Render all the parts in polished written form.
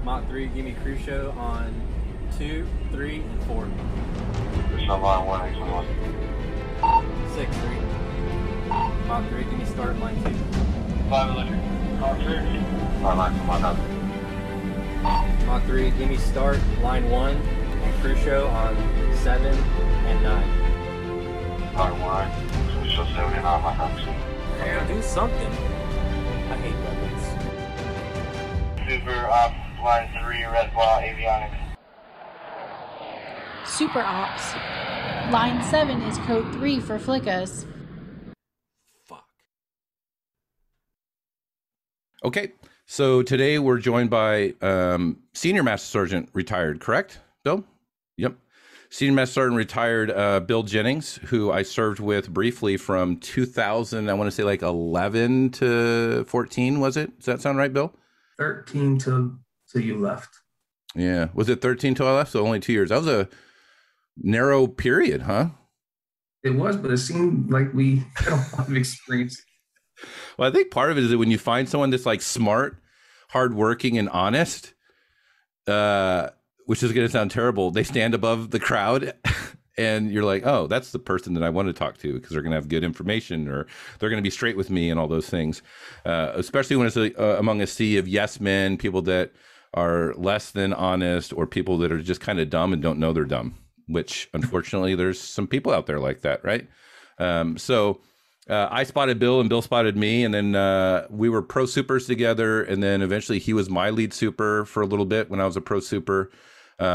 Mach 3, give me crew show on 2, 3, and 4. Show line 1, exit 1. 6, 3. Mach 3, give me start line 2. 5 electric. Mach 3. Line 1. Mach 3, give me start line 1 and crew show on 7 and 9. Line 1. Crew show 7 and 9, Mach 3. Man, do something. I hate weapons. Super Ops, line 3, red ball, avionics. Super Ops. Line 7 is code 3 for Flickas. Fuck. Okay, so today we're joined by Senior Master Sergeant retired, correct, Bill? Yep. Senior Master Sergeant retired Bill Jennings, who I served with briefly from 2000, I want to say like 11 to 14, was it? Does that sound right, Bill? 13 till you left. Yeah. Was it 13 till I left? So only 2 years. That was a narrow period, huh? It was, but it seemed like we had a lot of experience. Well, I think part of it is that when you find someone that's like smart, hardworking, and honest, which is going to sound terrible, they stand above the crowd and you're like, oh, that's the person that I want to talk to because they're going to have good information or they're going to be straight with me and all those things, especially when it's among a sea of yes men, people that are less than honest or people that are just kind of dumb and don't know they're dumb, which unfortunately there's some people out there like that, right? So I spotted Bill and Bill spotted me, and then we were pro supers together, and then eventually he was my lead super for a little bit when I was a pro super,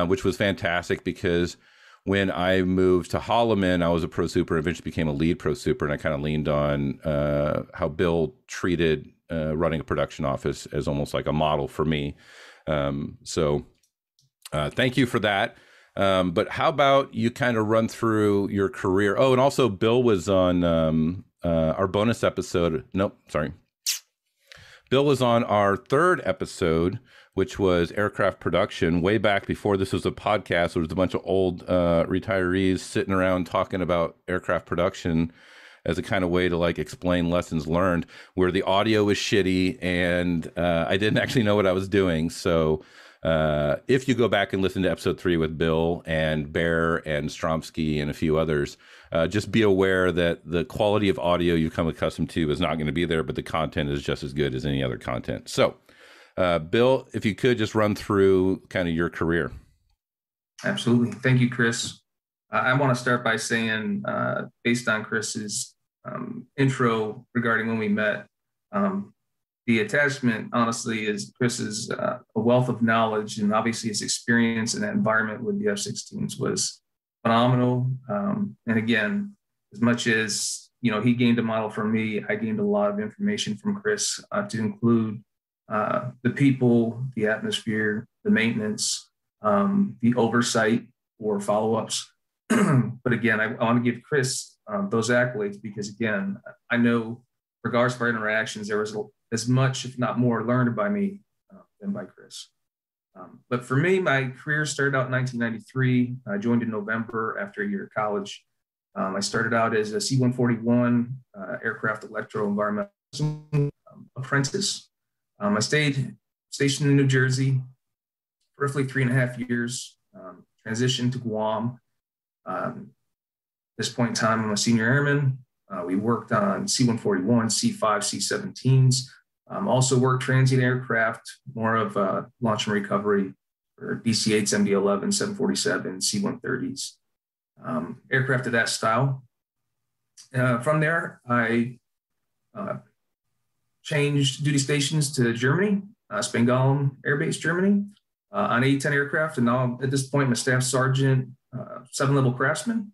which was fantastic because when I moved to Holloman, I was a pro super, eventually became a lead pro super, and I kind of leaned on how Bill treated running a production office as almost like a model for me. So thank you for that. But how about you kind of run through your career? Oh, and also Bill was on our bonus episode. Nope, sorry. Bill was on our third episode, which was aircraft production, way back before this was a podcast. There was a bunch of old retirees sitting around talking about aircraft production as a kind of way to like explain lessons learned, where the audio was shitty and I didn't actually know what I was doing. So if you go back and listen to episode 3 with Bill and Bear and Stromsky and a few others, just be aware that the quality of audio you come accustomed to is not going to be there, but the content is just as good as any other content. So Bill, if you could just run through kind of your career. Absolutely. Thank you, Chris. I want to start by saying, based on Chris's intro regarding when we met, the attachment, honestly, is Chris's a wealth of knowledge, and obviously his experience in that environment with the F-16s was phenomenal. And again, as much as he gained a model from me, I gained a lot of information from Chris to include the people, the atmosphere, the maintenance, the oversight or follow-ups. But again, I want to give Chris those accolades because, again, I know regardless of our interactions, there was as much, if not more, learned by me than by Chris. But for me, my career started out in 1993. I joined in November after a year of college. I started out as a C-141 aircraft electro-environmental apprentice. I stayed stationed in New Jersey for roughly 3.5 years, transitioned to Guam. At this point in time, I'm a senior airman. We worked on C-141, C-5, C-17s. Also worked transient aircraft, more of launch and recovery for DC-8s, MD-11, 747, C-130s, aircraft of that style. From there, I changed duty stations to Germany, Spangdahlem Air Base, Germany, on A-10 aircraft. And now at this point, I'm a staff sergeant, 7-level craftsman.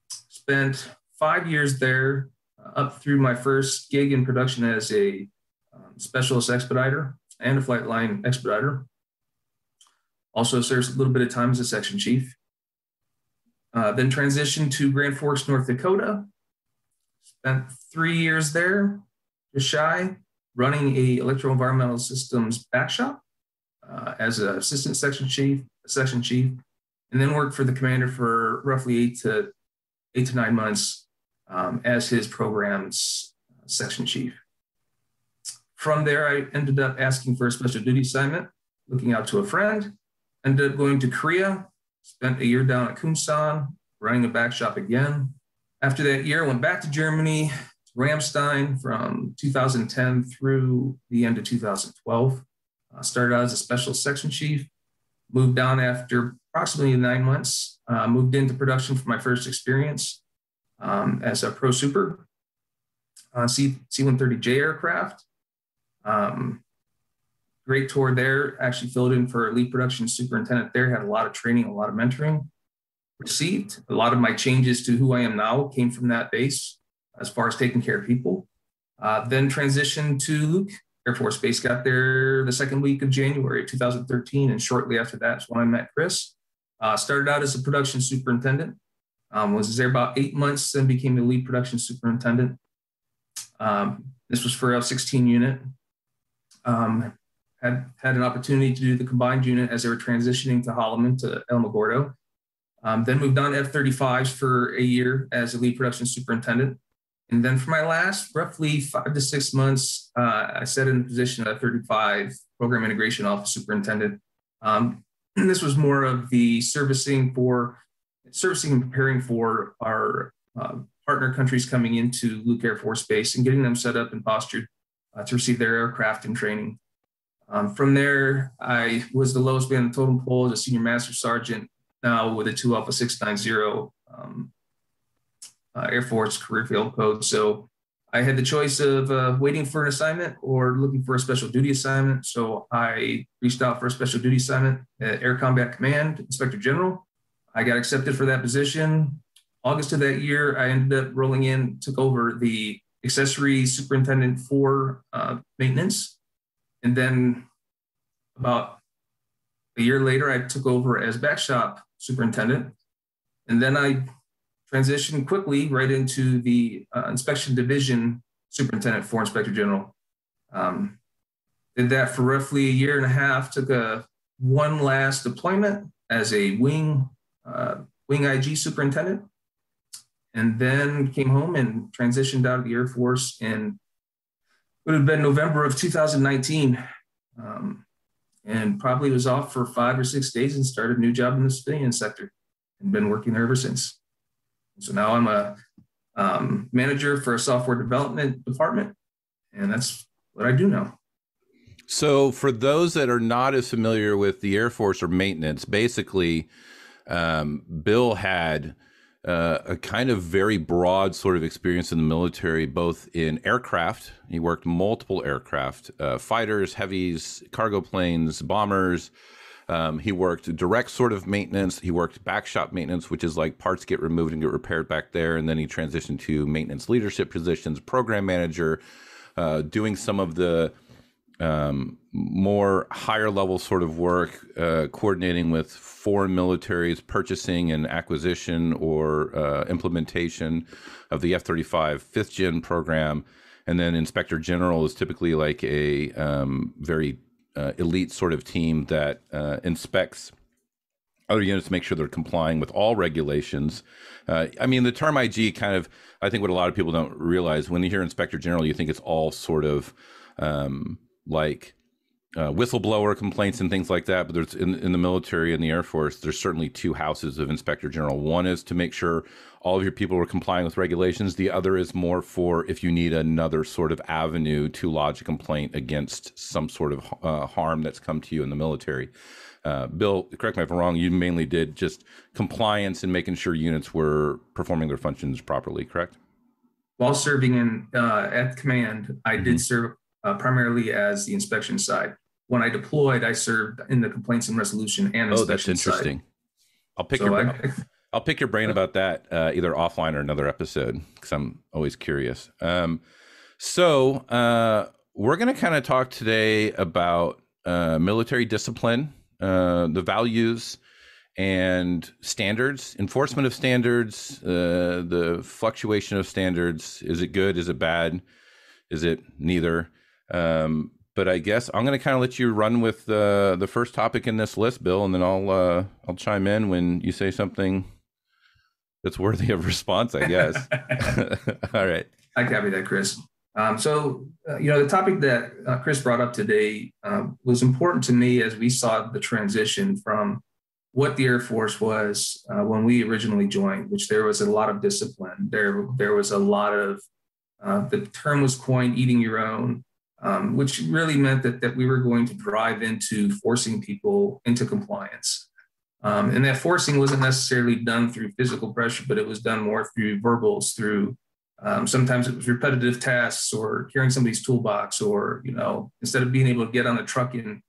Spent 5 years there, up through my first gig in production as a specialist expediter and a flight line expediter. Also served a little bit of time as a section chief. Then transitioned to Grand Forks, North Dakota. Spent 3 years there, just shy, running a electro-environmental systems back shop as an assistant section chief, and then worked for the commander for roughly 8 to 9 months as his program's section chief. From there, I ended up asking for a special duty assignment looking out to a friend. Ended up going to Korea, spent a year down at Kumsan, running a back shop again. After that year, I went back to Germany, to Ramstein from 2010 through the end of 2012. Started out as a special section chief, moved down after approximately 9 months, moved into production for my first experience as a pro super C-130J aircraft. Great tour there. Actually filled in for lead production superintendent there. Had a lot of training, a lot of mentoring received. A lot of my changes to who I am now came from that base as far as taking care of people. Then transitioned to Luke Air Force Base. Got there the second week of January 2013. And shortly after that is when I met Chris. Started out as a production superintendent. Was there about 8 months, then became the lead production superintendent. This was for F-16 unit. Had an opportunity to do the combined unit as they were transitioning to Holloman to Alamogordo. Then moved on to F-35s for a year as a lead production superintendent. And then for my last roughly 5 to 6 months, I sat in the position of F-35 program integration office superintendent. This was more of the servicing and preparing for our partner countries coming into Luke Air Force Base and getting them set up and postured to receive their aircraft and training. From there, I was the lowest man on the totem pole as a senior master sergeant, now with a 2 Alpha 690 Air Force career field code. So I had the choice of waiting for an assignment or looking for a special duty assignment. So I reached out for a special duty assignment at Air Combat Command, Inspector General. I got accepted for that position. August of that year, I ended up rolling in, took over the accessory superintendent for maintenance. And then about a year later, I took over as back shop superintendent. And then I transitioned quickly right into the inspection division superintendent for Inspector General. Did that for roughly a year and a half, took one last deployment as a wing IG superintendent, and then came home and transitioned out of the Air Force in would have been November of 2019, and probably was off for 5 or 6 days and started a new job in the civilian sector and been working there ever since. So now I'm a manager for a software development department, and that's what I do now. So for those that are not as familiar with the Air Force or maintenance, basically, Bill had a kind of very broad sort of experience in the military, both in aircraft. He worked multiple aircraft, fighters, heavies, cargo planes, bombers. He worked direct sort of maintenance. He worked back shop maintenance, which is like parts get removed and get repaired back there. And then he transitioned to maintenance leadership positions, program manager, doing some of the more higher level sort of work, coordinating with foreign militaries, purchasing and acquisition or implementation of the F-35 5th gen program. And then Inspector General is typically like a very elite sort of team that inspects other units to make sure they're complying with all regulations. I mean, the term IG kind of, I think what a lot of people don't realize, when you hear Inspector General, you think it's all sort of like whistleblower complaints and things like that. But there's in the military and the Air Force, there's certainly two houses of Inspector General. One is to make sure all of your people are complying with regulations. The other is more for if you need another sort of avenue to lodge a complaint against some sort of harm that's come to you in the military. Bill, correct me if I'm wrong, you mainly did just compliance and making sure units were performing their functions properly, correct? While serving at command, I did serve primarily as the inspection side. When I deployed, I served in the complaints and resolution and inspection side. Oh, that's interesting. Side. I'll pick your brain about that either offline or another episode, because I'm always curious. So we're going to kind of talk today about military discipline, the values and standards, enforcement of standards, the fluctuation of standards. Is it good? Is it bad? Is it neither? But I guess I'm going to kind of let you run with the first topic in this list, Bill, and then I'll chime in when you say something that's worthy of response, I guess. All right. I copy that, Chris. The topic that Chris brought up today was important to me as we saw the transition from what the Air Force was when we originally joined, which there was a lot of discipline. There was a lot of, the term was coined, eating your own, which really meant that we were going to drive into forcing people into compliance. And that forcing wasn't necessarily done through physical pressure, but it was done more through verbals, through sometimes it was repetitive tasks or carrying somebody's toolbox, or, instead of being able to get on a truck and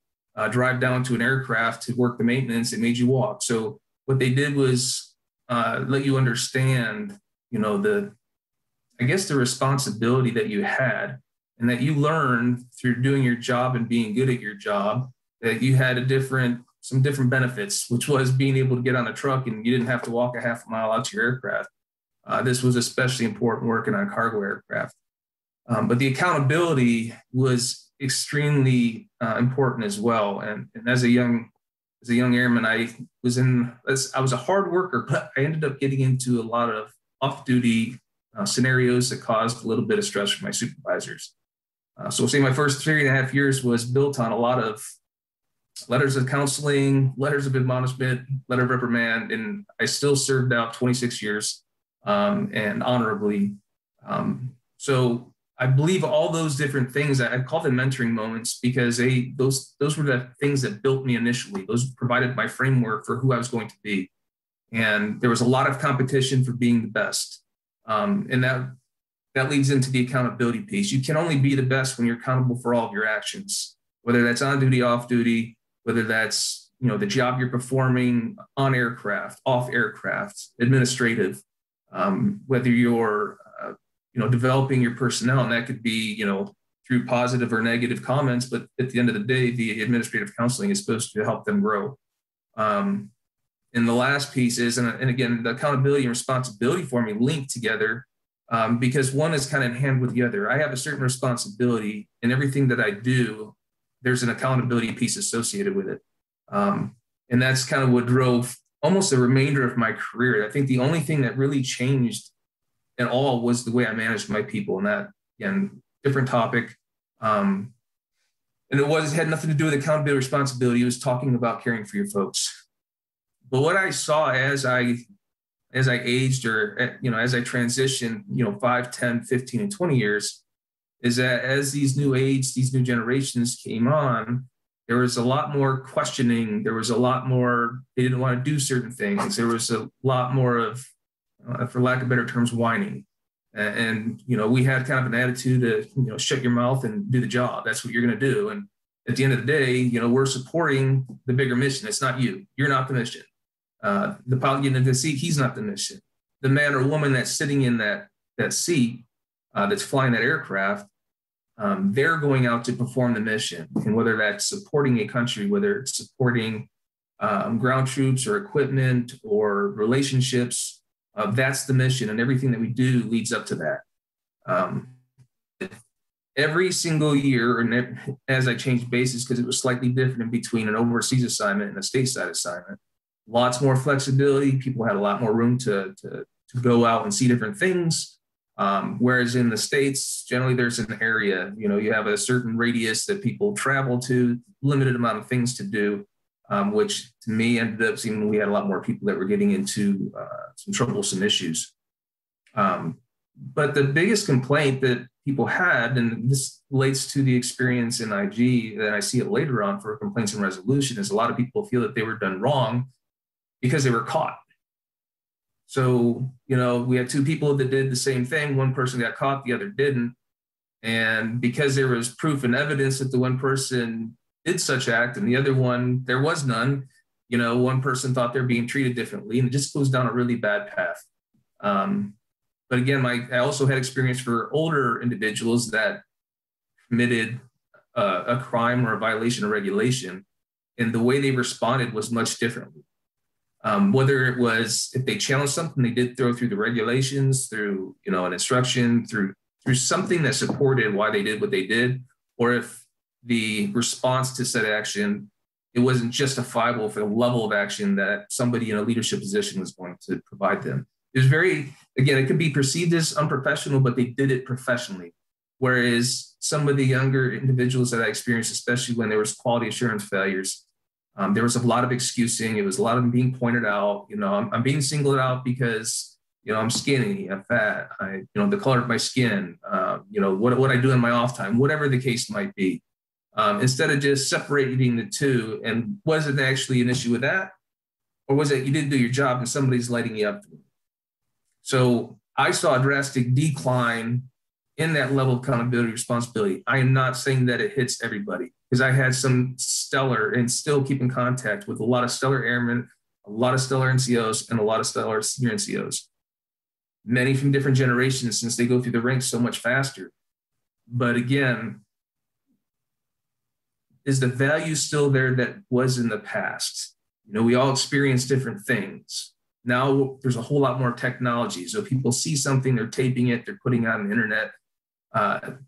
drive down to an aircraft to work the maintenance, it made you walk. So what they did was let you understand, the responsibility that you had, and that you learned through doing your job and being good at your job, that you had some different benefits, which was being able to get on a truck and you didn't have to walk a half a mile out to your aircraft. This was especially important working on cargo aircraft. But the accountability was extremely important as well. And as a young airman, I was a hard worker, but I ended up getting into a lot of off-duty scenarios that caused a little bit of stress for my supervisors. So say my first 3.5 years was built on a lot of letters of counseling, letters of admonishment, letter of reprimand, and I still served out 26 years and honorably. So I believe all those different things, I call them mentoring moments, because those were the things that built me initially. Those provided my framework for who I was going to be. And there was a lot of competition for being the best. And that leads into the accountability piece. You can only be the best when you're accountable for all of your actions, whether that's on duty, off duty, whether that's, the job you're performing on aircraft, off aircraft, administrative, whether you're, developing your personnel, and that could be, through positive or negative comments, but at the end of the day, the administrative counseling is supposed to help them grow. And the last piece is, and again, the accountability and responsibility for me link together, because one is kind of in hand with the other. I have a certain responsibility in everything that I do. There's an accountability piece associated with it. And that's kind of what drove almost the remainder of my career. I think the only thing that really changed at all was the way I managed my people. And that, again, different topic. And it had nothing to do with accountability, responsibility. It was talking about caring for your folks. But what I saw as I aged, or, as I transitioned, 5, 10, 15, and 20 years, is that as these new generations came on, there was a lot more questioning. There was a lot more, they didn't want to do certain things. There was a lot more of, for lack of better terms, whining. And we had kind of an attitude of, shut your mouth and do the job. That's what you're going to do. And at the end of the day, we're supporting the bigger mission. It's not you. You're not the mission. The pilot getting into the seat, he's not the mission. The man or woman that's sitting in that seat, that's flying that aircraft, they're going out to perform the mission. And whether that's supporting a country, whether it's supporting ground troops or equipment or relationships, that's the mission. And everything that we do leads up to that. Every single year, and as I changed bases, because it was slightly different in between an overseas assignment and a stateside assignment, lots more flexibility. People had a lot more room to go out and see different things. Whereas in the States, generally there's an area, you have a certain radius that people travel to, limited amount of things to do, which to me ended up seeming we had a lot more people that were getting into some troublesome issues. But the biggest complaint that people had, and this relates to the experience in IG, that I see it later on for complaints and resolution, is a lot of people feel that they were done wrong because they were caught. So, we had two people that did the same thing. One person got caught, the other didn't. And because there was proof and evidence that the one person did such act and the other one, there was none, one person thought they're being treated differently, and it just goes down a really bad path. But again, I also had experience for older individuals that committed a crime or a violation of regulation, and the way they responded was much differently. Whether it was, if they challenged something, they did throw through the regulations, through, an instruction, through something that supported why they did what they did, or if the response to said action, it wasn't justifiable for the level of action that somebody in a leadership position was going to provide them. It was very, again, it could be perceived as unprofessional, but they did it professionally. Whereas some of the younger individuals that I experienced, especially when there was quality assurance failures, there was a lot of excusing. It was a lot of them being pointed out. I'm being singled out because, I'm skinny, I'm fat, the color of my skin, what I do in my off time, whatever the case might be. Instead of just separating the two, and was it actually an issue with that? Or was it you didn't do your job and somebody's lighting you up? So I saw a drastic decline in that level of accountability responsibility. I am not saying that it hits everybody, because I had some stellar and still keep in contact with a lot of stellar airmen, a lot of stellar NCOs, and a lot of stellar senior NCOs. Many from different generations, since they go through the ranks so much faster. But again, is the value still there that was in the past? We all experience different things. Now there's a whole lot more technology. So people see something, they're taping it, they're putting it on the internet. And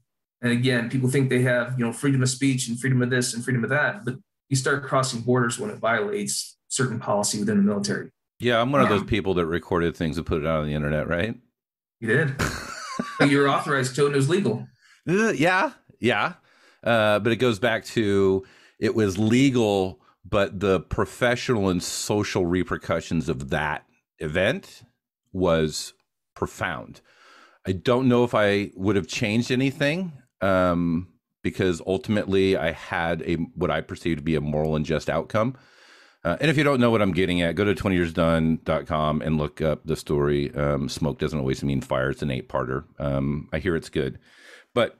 again, people think they have, freedom of speech and freedom of this and freedom of that, but you start crossing borders when it violates certain policy within the military. Yeah, I'm one of those people that recorded things and put it out on the internet, right? You did? But you were authorized to, and it was legal. Yeah. But it goes back to, it was legal, but the professional and social repercussions of that event was profound. I don't know if I would have changed anything, because ultimately I had what I perceive to be a moral and just outcome. And if you don't know what I'm getting at, go to 20yearsdone.com and look up the story. Smoke doesn't always mean fire. It's an 8-parter. I hear it's good, but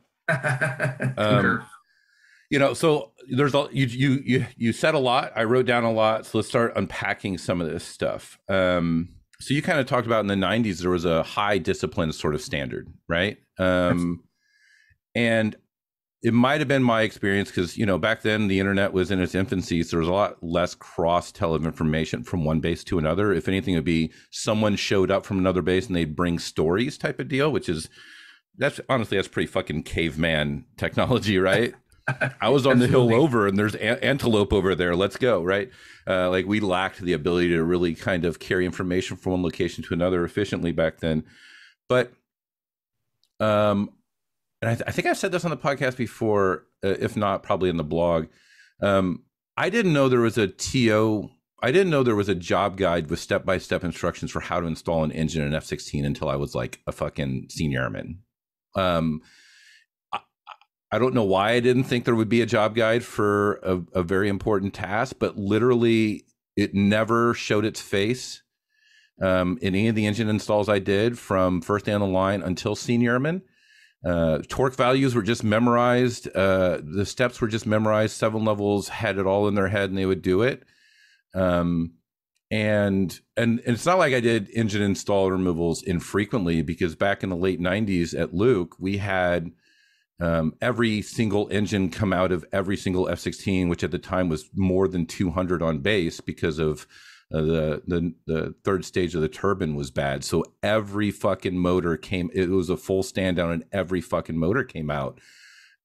so there's you said a lot. I wrote down a lot. So let's start unpacking some of this stuff. So you kind of talked about in the 90s, there was a high discipline sort of standard, right? And it might have been my experience because, back then the internet was in its infancy. So there was a lot less cross-tell of information from one base to another. If anything, it would be someone showed up from another base and they'd bring stories type of deal, that's pretty fucking caveman technology, right? I was on the hill over and there's antelope over there. Let's go, right? We lacked the ability to really kind of carry information from one location to another efficiently back then. But, and I think I've said this on the podcast before, if not, probably in the blog. I didn't know there was a TO. I didn't know there was a job guide with step-by-step instructions for how to install an engine in F-16 until I was like a fucking senior airman. I don't know why I didn't think there would be a job guide for a very important task, but literally it never showed its face in any of the engine installs I did from first day on the line until senior airman. Torque values were just memorized. The steps were just memorized. 7 levels had it all in their head and they would do it. And it's not like I did engine install removals infrequently, because back in the late 90s at Luke, we had every single engine come out of every single F-16, which at the time was more than 200 on base because of the third stage of the turbine was bad. So every fucking motor came, it was a full stand down and every fucking motor came out.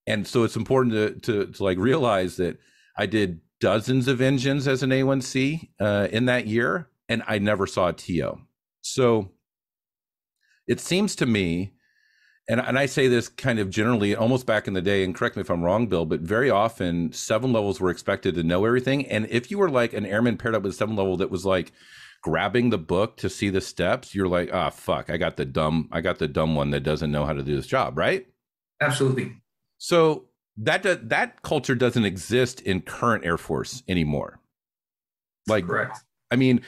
And so it's important to like realize that I did dozens of engines as an A1C in that year, and I never saw a TO. So it seems to me, and I say this kind of generally, almost back in the day, and correct me if I'm wrong, Bill, but very often 7 levels were expected to know everything. And if you were like an airman paired up with 7 level that was like grabbing the book to see the steps, you're like, fuck, I got the dumb one that doesn't know how to do this job, right? Absolutely. So that culture doesn't exist in current Air Force anymore. Like, correct. I mean,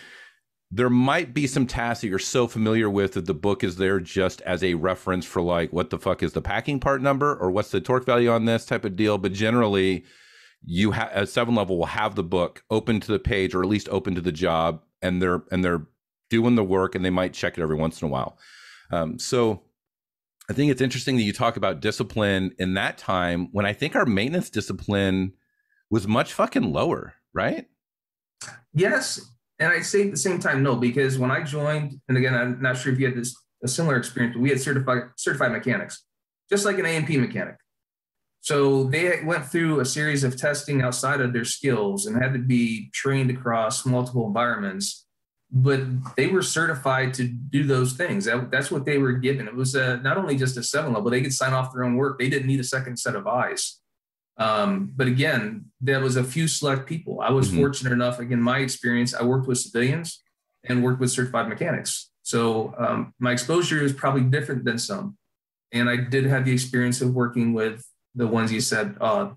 there might be some tasks that you're so familiar with that the book is there just as a reference for like, what the fuck is the packing part number or what's the torque value on this type of deal. But generally, you have a 7 level will have the book open to the page or at least open to the job, and they're doing the work, and they might check it every once in a while. So I think it's interesting that you talk about discipline in that time when I think our maintenance discipline was much fucking lower, right? Yes. And I'd say at the same time, no, because when I joined, and again, I'm not sure if you had a similar experience, but we had certified mechanics, just like an A&P mechanic. So they went through a series of testing outside of their skills and had to be trained across multiple environments but they were certified to do those things. That's what they were given. It was not only just a 7 level, they could sign off their own work. They didn't need a second set of eyes. But again, there was a few select people. I was fortunate enough, again, my experience, I worked with civilians and worked with certified mechanics. So my exposure is probably different than some. And I did have the experience of working with the ones you said, oh,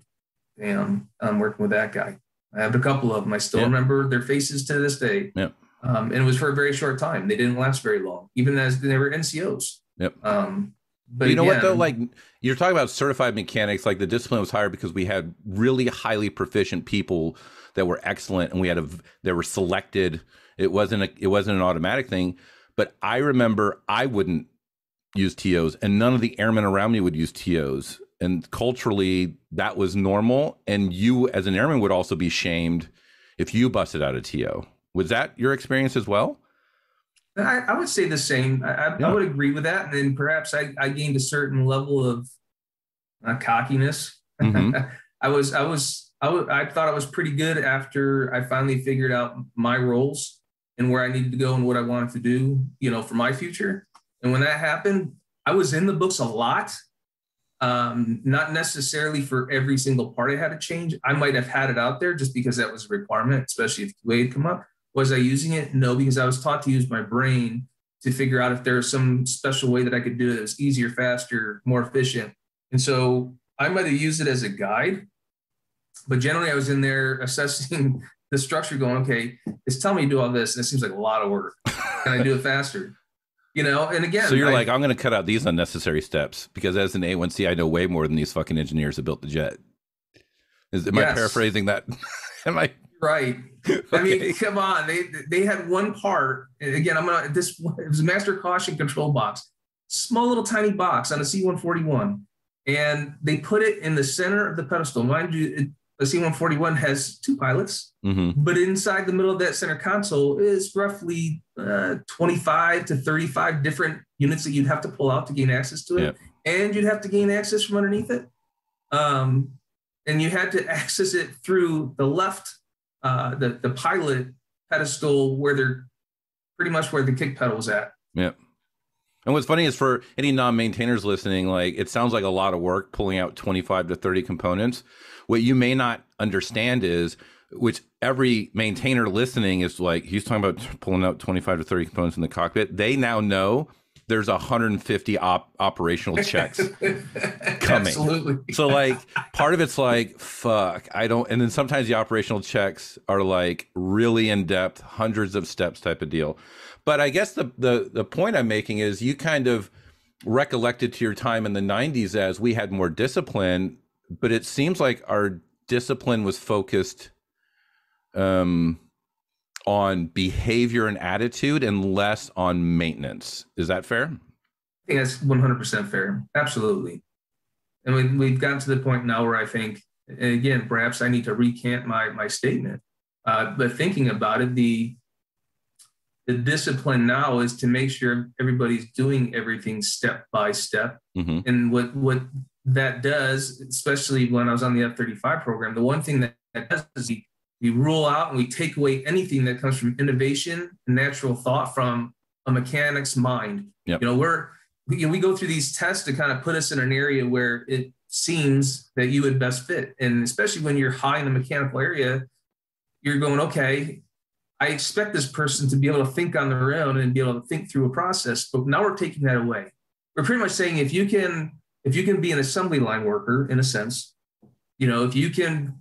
damn, I'm working with that guy. I have a couple of them. I still remember their faces to this day. Yep. And it was for a very short time. They didn't last very long, even as they were NCOs. Yep. But you know again, what though? Like you're talking about certified mechanics, like the discipline was higher because we had really highly proficient people that were excellent, and they were selected. It wasn't an automatic thing. But I remember I wouldn't use TOs, and none of the airmen around me would use TOs. And culturally, that was normal. And you, as an airman, would also be shamed if you busted out a TO. Was that your experience as well? I would say the same. I would agree with that. And then perhaps I gained a certain level of cockiness. I thought I was pretty good after I finally figured out my roles and where I needed to go and what I wanted to do, for my future. And when that happened, I was in the books a lot. Not necessarily for every single part I had to change. I might have had it out there just because that was a requirement, especially if QA had come up. Was I using it? No, because I was taught to use my brain to figure out if there was some special way that I could do it that was easier, faster, more efficient. And so I might have used it as a guide, but generally I was in there assessing the structure going, okay, it's telling me to do all this, and it seems like a lot of work. Can I do it faster? And again, so you're like, I'm going to cut out these unnecessary steps because as an A1C, I know way more than these fucking engineers that built the jet. Am I paraphrasing that? Am I right? Okay. I mean, come on. They had one part. And again, it was a master caution control box, small little tiny box on a C-141, and they put it in the center of the pedestal. Mind you, the C-141 has 2 pilots, but inside the middle of that center console is roughly 25 to 35 different units that you'd have to pull out to gain access to it, and you'd have to gain access from underneath it, and you had to access it through the left. The pilot pedestal where they're pretty much where the kick pedal was at. Yeah. And what's funny is for any non-maintainers listening, like it sounds like a lot of work pulling out 25 to 30 components. What you may not understand is, which every maintainer listening is like, he's talking about pulling out 25 to 30 components in the cockpit. They now know there's 150 operational checks coming. Absolutely. So like part of it's like, fuck, and then sometimes the operational checks are like really in depth, hundreds of steps type of deal. But I guess the point I'm making is you kind of recollected to your time in the 90s as we had more discipline, but it seems like our discipline was focused on behavior and attitude and less on maintenance. Is that fair? I think that's 100% fair. Absolutely. And we've gotten to the point now where I think, and again, perhaps I need to recant my statement. But thinking about it, the discipline now is to make sure everybody's doing everything step by step. And what that does, especially when I was on the F-35 program, the one thing that does is we rule out and we take away anything that comes from innovation and natural thought from a mechanic's mind. Yep. We go through these tests to kind of put us in an area where it seems that you would best fit. And especially when you're high in the mechanical area, you're going, okay, I expect this person to be able to think on their own and be able to think through a process. But now we're taking that away. We're pretty much saying if you can be an assembly line worker, in a sense, if you can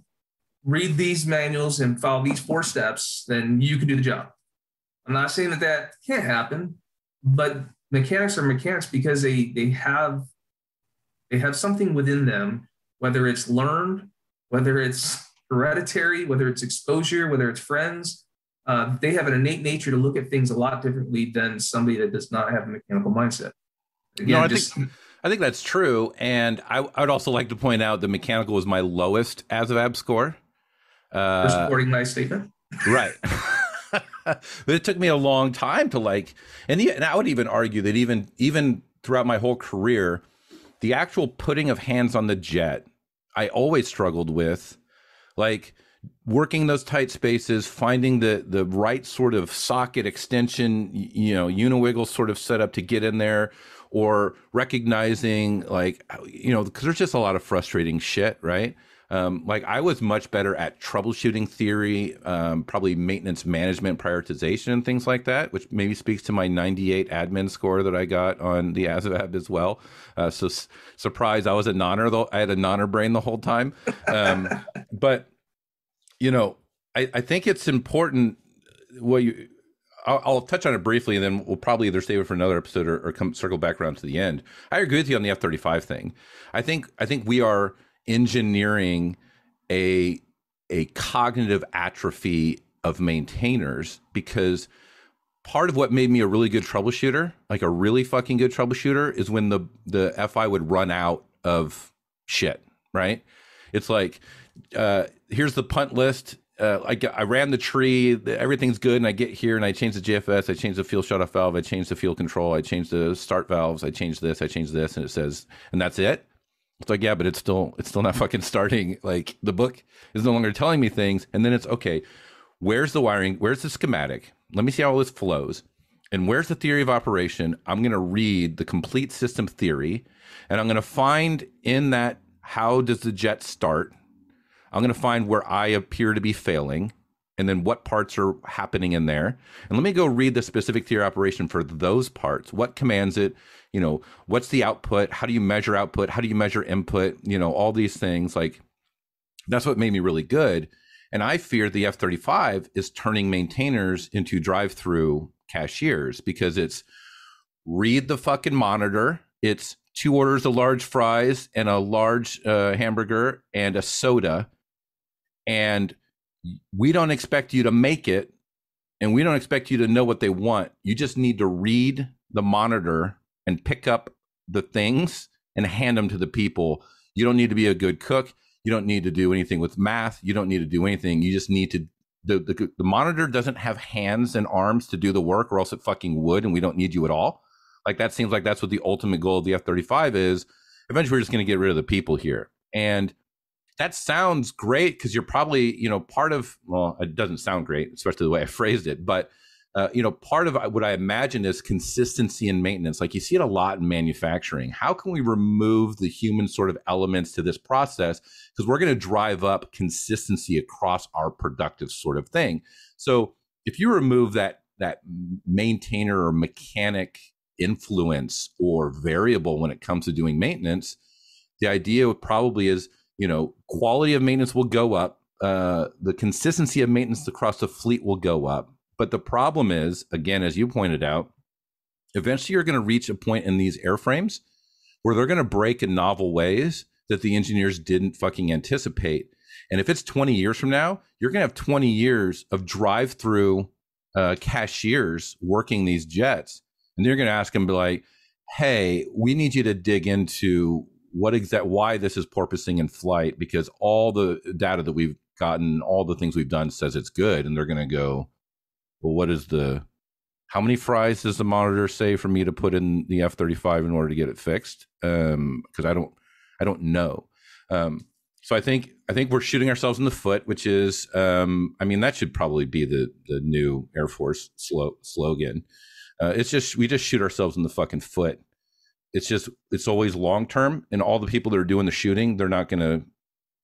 read these manuals and follow these 4 steps, then you can do the job. I'm not saying that can't happen, but mechanics are mechanics because they have something within them, whether it's learned, whether it's hereditary, whether it's exposure, whether it's friends. They have an innate nature to look at things a lot differently than somebody that does not have a mechanical mindset. Again, I think that's true. And I would also like to point out that mechanical was my lowest ASVAB score. For supporting my statement. Right. But it took me a long time to and I would even argue that even throughout my whole career, the actual putting of hands on the jet, I always struggled with. Like, working those tight spaces, finding the right sort of socket extension, uniwiggle sort of setup to get in there, or recognizing because there's just a lot of frustrating shit, right? Like I was much better at troubleshooting theory, probably maintenance management prioritization and things like that, which maybe speaks to my 98 admin score that I got on the ASVAB as well. So surprise, I was a nonner though. I had a nonner brain the whole time. But I think it's important. I'll touch on it briefly, and then we'll probably either save it for another episode or come circle back around to the end. I agree with you on the F-35 thing. I think we are engineering a cognitive atrophy of maintainers, because part of what made me a really good troubleshooter, like a really fucking good troubleshooter, is when the FI would run out of shit, right? It's like, here's the punt list. I ran the tree, everything's good, and I get here and I change the JFS, I change the fuel shutoff valve, I change the fuel control, I change the start valves, I change this, and it says, and that's it. It's like, yeah, but it's still not fucking starting. Like the book is no longer telling me things. And then it's okay, where's the wiring? Where's the schematic? Let me see how all this flows. And where's the theory of operation? I'm going to read the complete system theory, and I'm going to find in that, how does the jet start? I'm going to find where I appear to be failing, and then what parts are happening in there. And let me go read the specific theory of operation for those parts. What commands it? What's the output? How do you measure output? How do you measure input? All these things. Like, that's what made me really good. And I fear the F-35 is turning maintainers into drive-through cashiers, because it's read the fucking monitor. It's 2 orders of large fries and a large hamburger and a soda. And we don't expect you to make it, and we don't expect you to know what they want. You just need to read the monitor and pick up the things and hand them to the people. You don't need to be a good cook. You don't need to do anything with math. You don't need to do anything. You just need to, the monitor doesn't have hands and arms to do the work, or else it fucking would, and we don't need you at all. Like, that seems like that's what the ultimate goal of the F-35 is. Eventually, we're just going to get rid of the people here. And that sounds great, because you're probably, part of, well, it doesn't sound great, especially the way I phrased it, but part of what I imagine is consistency in maintenance. Like, you see it a lot in manufacturing. How can we remove the human sort of elements to this process? Because we're going to drive up consistency across our productive sort of thing. So if you remove that maintainer or mechanic influence or variable when it comes to doing maintenance, the idea probably is, quality of maintenance will go up. The consistency of maintenance across the fleet will go up. But the problem is, again, as you pointed out, eventually you're going to reach a point in these airframes where they're going to break in novel ways that the engineers didn't fucking anticipate. And if it's 20 years from now, you're going to have 20 years of drive-through cashiers working these jets. And they're going to ask them, be like, hey, we need you to dig into why this is porpoising in flight, because all the data that we've gotten, all the things we've done says it's good. And they're going to go, well, how many fries does the monitor say for me to put in the F-35 in order to get it fixed? Because I don't know. So I think we're shooting ourselves in the foot, which is, that should probably be the new Air Force slogan. It's just, we just shoot ourselves in the fucking foot. It's always long term, and all the people that are doing the shooting, they're not going to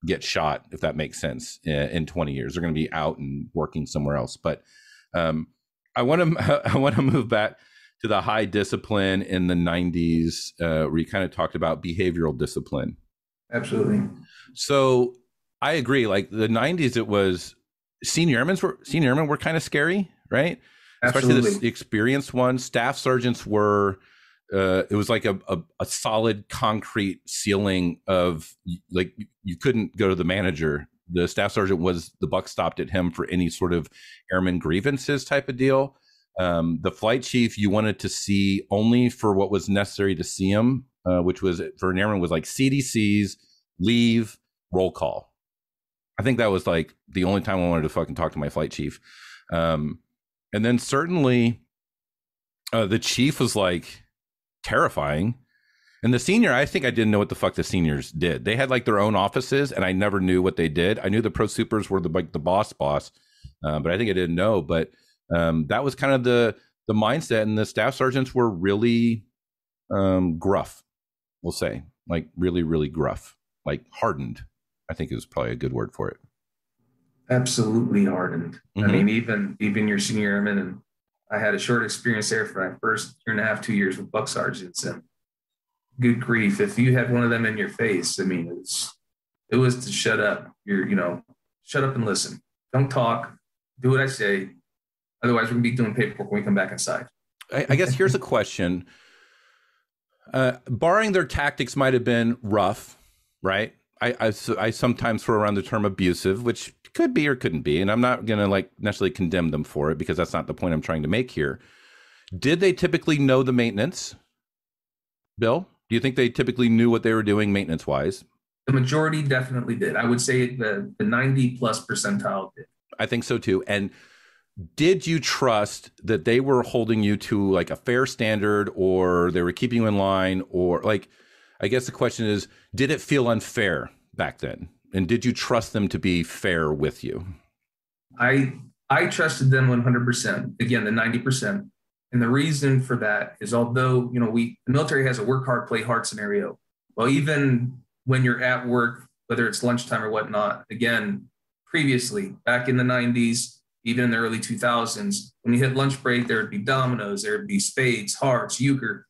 get shot, if that makes sense, in 20 years. They're going to be out and working somewhere else. But I want to move back to the high discipline in the 90s, where you kind of talked about behavioral discipline. Absolutely. So I agree. Like, the 90s, it was senior airmen were kind of scary, right? Absolutely. Especially the experienced ones. Staff sergeants were, it was like a solid concrete ceiling of, like, you couldn't go to the manager. The staff sergeant was, the buck stopped at him for any sort of airman grievances type of deal. The flight chief, you wanted to see only for what was necessary to see him, which was, for an airman, was like CDCs, leave, roll call. I think that was like the only time I wanted to fucking talk to my flight chief. And then certainly the chief was like terrifying. And the senior, I think I didn't know what the fuck the seniors did. They had like their own offices, and I never knew what they did. I knew the pro supers were the boss, but I think I didn't know. But that was kind of the mindset, and the staff sergeants were really gruff. We'll say, like really, really gruff, like hardened. I think is probably a good word for it. Absolutely hardened. Mm-hmm. I mean, even your senior airman, and I had a short experience there for my first year and a half, 2 years with buck sergeants, and good grief, if you had one of them in your face, I mean, it was to shut up. Shut up and listen. Don't talk. Do what I say. Otherwise, we're gonna be doing paperwork when we come back inside. I guess here's a question. Barring their tactics might have been rough, right? I sometimes throw around the term abusive, which could be or couldn't be, and I'm not going to like necessarily condemn them for it because that's not the point I'm trying to make here. Did they typically know the maintenance? Bill, do you think they typically knew what they were doing maintenance-wise? The majority definitely did. I would say the 90+ percentile did. I think so too. And did you trust that they were holding you to like a fair standard, or they were keeping you in line, or like, I guess the question is, did it feel unfair back then? And did you trust them to be fair with you? I trusted them 100%. Again, the 90%. And the reason for that is, although, the military has a work hard, play hard scenario. Well, even when you're at work, whether it's lunchtime or whatnot, again, previously, back in the 90s, even in the early 2000s, when you hit lunch break, there would be dominoes, there would be spades, hearts, euchre.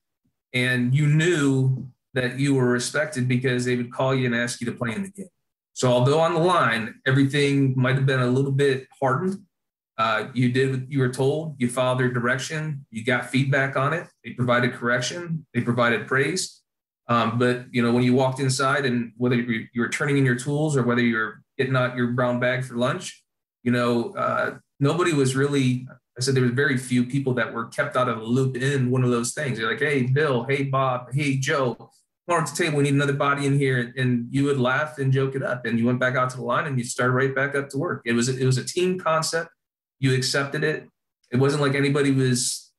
And you knew that you were respected because they would call you and ask you to play in the game. So although on the line, everything might have been a little bit hardened, you did what you were told, you followed their direction, you got feedback on it, they provided correction, they provided praise. But, when you walked inside, and whether you were turning in your tools or whether you're getting out your brown bag for lunch, nobody was really, I said there was very few people that were kept out of the loop in one of those things. They're like, hey, Bill, hey, Bob, hey, Joe, come on to the table, we need another body in here. And you would laugh and joke it up. And you went back out to the line and you started right back up to work. It was a team concept. You accepted it. It wasn't like anybody was,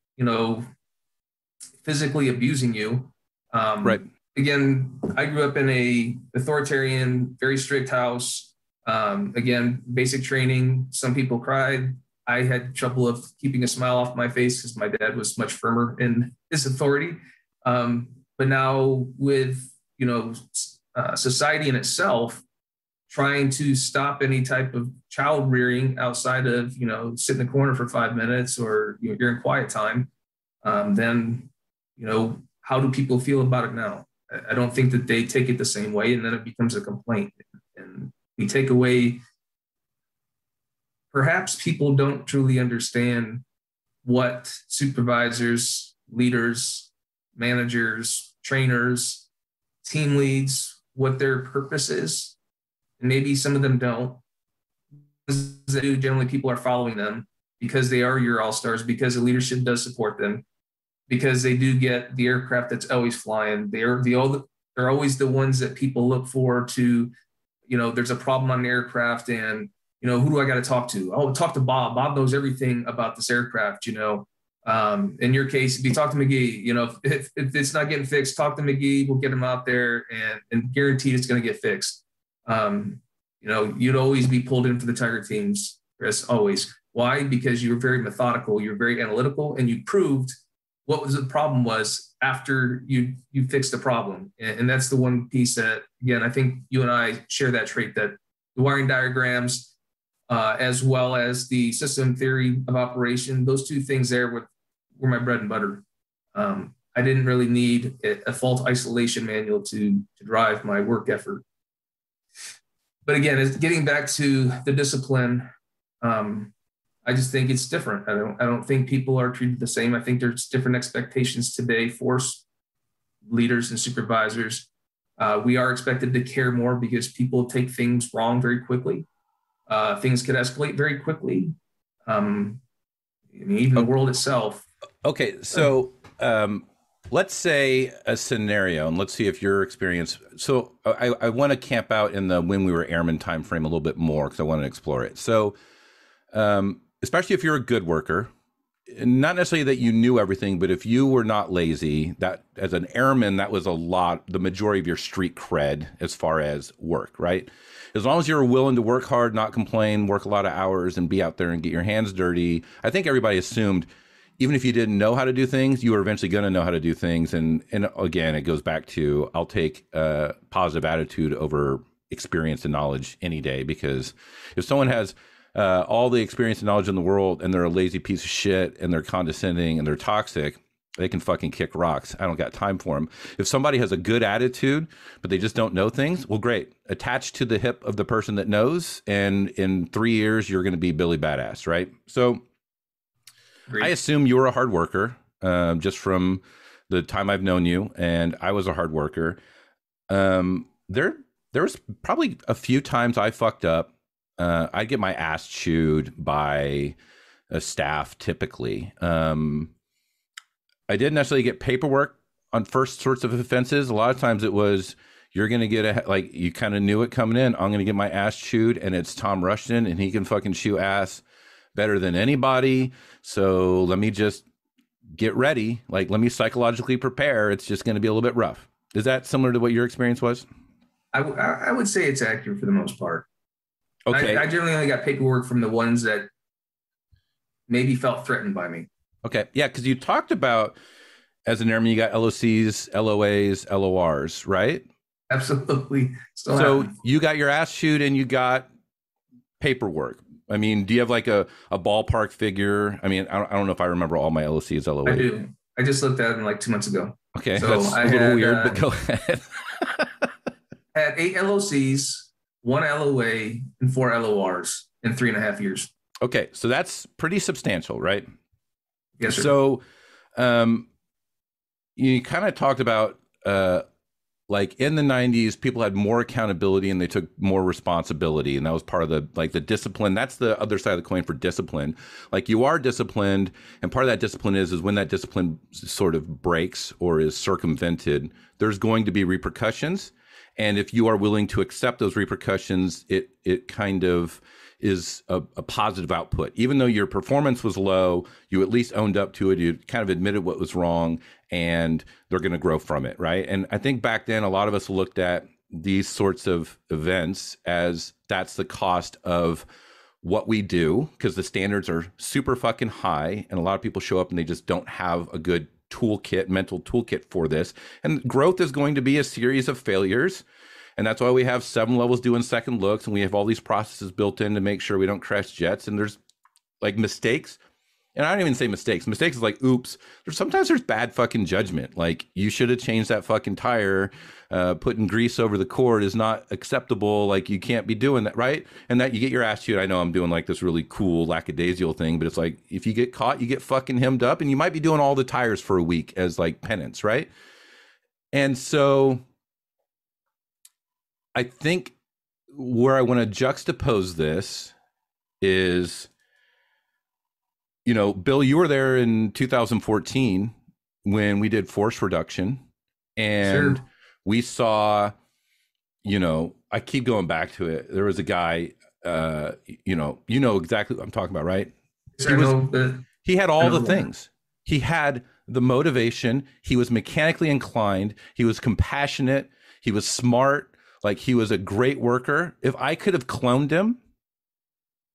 physically abusing you. Right. Again, I grew up in a authoritarian, very strict house. Again, basic training. Some people cried. I had trouble of keeping a smile off my face because my dad was much firmer in his authority. But now with, society in itself, trying to stop any type of child rearing outside of, sit in the corner for 5 minutes or you're in quiet time, then, how do people feel about it now? I don't think that they take it the same way, and then it becomes a complaint. And we take away, perhaps people don't truly understand what supervisors, leaders, managers, trainers, team leads, what their purpose is. And maybe some of them don't. Generally, people are following them because they are your all-stars, because the leadership does support them, because they do get the aircraft that's always flying. They're always the ones that people look for to, there's a problem on the aircraft and, who do I got to talk to? Oh, talk to Bob. Bob knows everything about this aircraft, In your case, if you talk to McGee, if it's not getting fixed, talk to McGee. We'll get him out there and guaranteed it's going to get fixed. You'd always be pulled in for the Tiger teams, Chris, always. Why? Because you were very methodical, you were very analytical, and you proved what was the problem was after you fixed the problem. And that's the one piece that, again, I think you and I share that trait, that the wiring diagrams, as well as the system theory of operation, those two things there were my bread and butter. I didn't really need a fault isolation manual to drive my work effort. But again, getting back to the discipline, I just think it's different. I don't think people are treated the same. I think there's different expectations today for leaders and supervisors. We are expected to care more because people take things wrong very quickly. Things could escalate very quickly. Even the world itself. Okay, so let's say a scenario, and let's see if your experience. So I want to camp out in the when we were airmen time frame a little bit more because I want to explore it. So especially if you're a good worker not necessarily that you knew everything, but if you were not lazy, that as an airman, that was the majority of your street cred as far as work, right? As long as you're willing to work hard, not complain, work a lot of hours, and be out there and get your hands dirty, I think everybody assumed, even if you didn't know how to do things, you were eventually going to know how to do things. And again, it goes back to, I'll take a positive attitude over experience and knowledge any day, because if someone has all the experience and knowledge in the world and they're a lazy piece of shit and they're condescending and they're toxic, they can fucking kick rocks. I don't got time for them. If somebody has a good attitude, but they just don't know things, well, great. Attach to the hip of the person that knows, and in 3 years, you're going to be Billy Badass, right? So Great. I assume you were a hard worker, just from the time I've known you, and I was a hard worker. There was probably a few times I fucked up. I get my ass chewed by a staff typically. I didn't necessarily get paperwork on first sorts of offenses. A lot of times it was, you're going to get like, you kind of knew it coming in. I'm going to get my ass chewed, and it's Tom Rushton, and he can fucking chew ass better than anybody. So let me just get ready. Like, let me psychologically prepare. It's just going to be a little bit rough. Is that similar to what your experience was? I would say it's accurate for the most part. Okay. I generally only got paperwork from the ones that maybe felt threatened by me. Okay. Yeah, because you talked about, as an airman, you got LOCs, LOAs, LORs, right? Absolutely. So you got your ass chewed and you got paperwork. I mean, do you have like a ballpark figure? I mean, I don't know if I remember all my LOCs, LOAs. I do. I just looked at them like 2 months ago. Okay, so that's a little weird, but go ahead. I had 8 LOCs, 1 LOA, and 4 LORs in 3.5 years. Okay, so that's pretty substantial, right? Yes, sir. So you kind of talked about like in the 90s, people had more accountability and they took more responsibility. And that was part of the discipline. That's the other side of the coin for discipline. Like, you are disciplined, and part of that discipline is when that discipline sort of breaks or is circumvented, there's going to be repercussions. And if you are willing to accept those repercussions, it kind of is a positive output. Even though your performance was low, you at least owned up to it. You kind of admitted what was wrong, and they're going to grow from it, right? And I think back then, a lot of us looked at these sorts of events as that's the cost of what we do, because the standards are super fucking high, and a lot of people show up and they just don't have a good mental toolkit for this. And growth is going to be a series of failures. And that's why we have 7 levels doing second looks, and we have all these processes built in to make sure we don't crash jets. And there's like mistakes. And I don't even say mistakes. Mistakes is like, oops. Sometimes there's bad fucking judgment. Like, you should have changed that fucking tire. Putting grease over the cord is not acceptable. Like, you can't be doing that, right? And that you get your ass chewed. I know I'm doing like this really cool lackadaisical thing, but it's like, if you get caught, you get fucking hemmed up, and you might be doing all the tires for a week as like penance, right? And so I think where I want to juxtapose this is, you know, Bill, you were there in 2014 when we did force reduction, and Sure. we saw, you know, I keep going back to it. There was a guy, you know exactly what I'm talking about, right? He had all the things. He had the motivation. He was mechanically inclined. He was compassionate. He was smart. Like, he was a great worker. If I could have cloned him,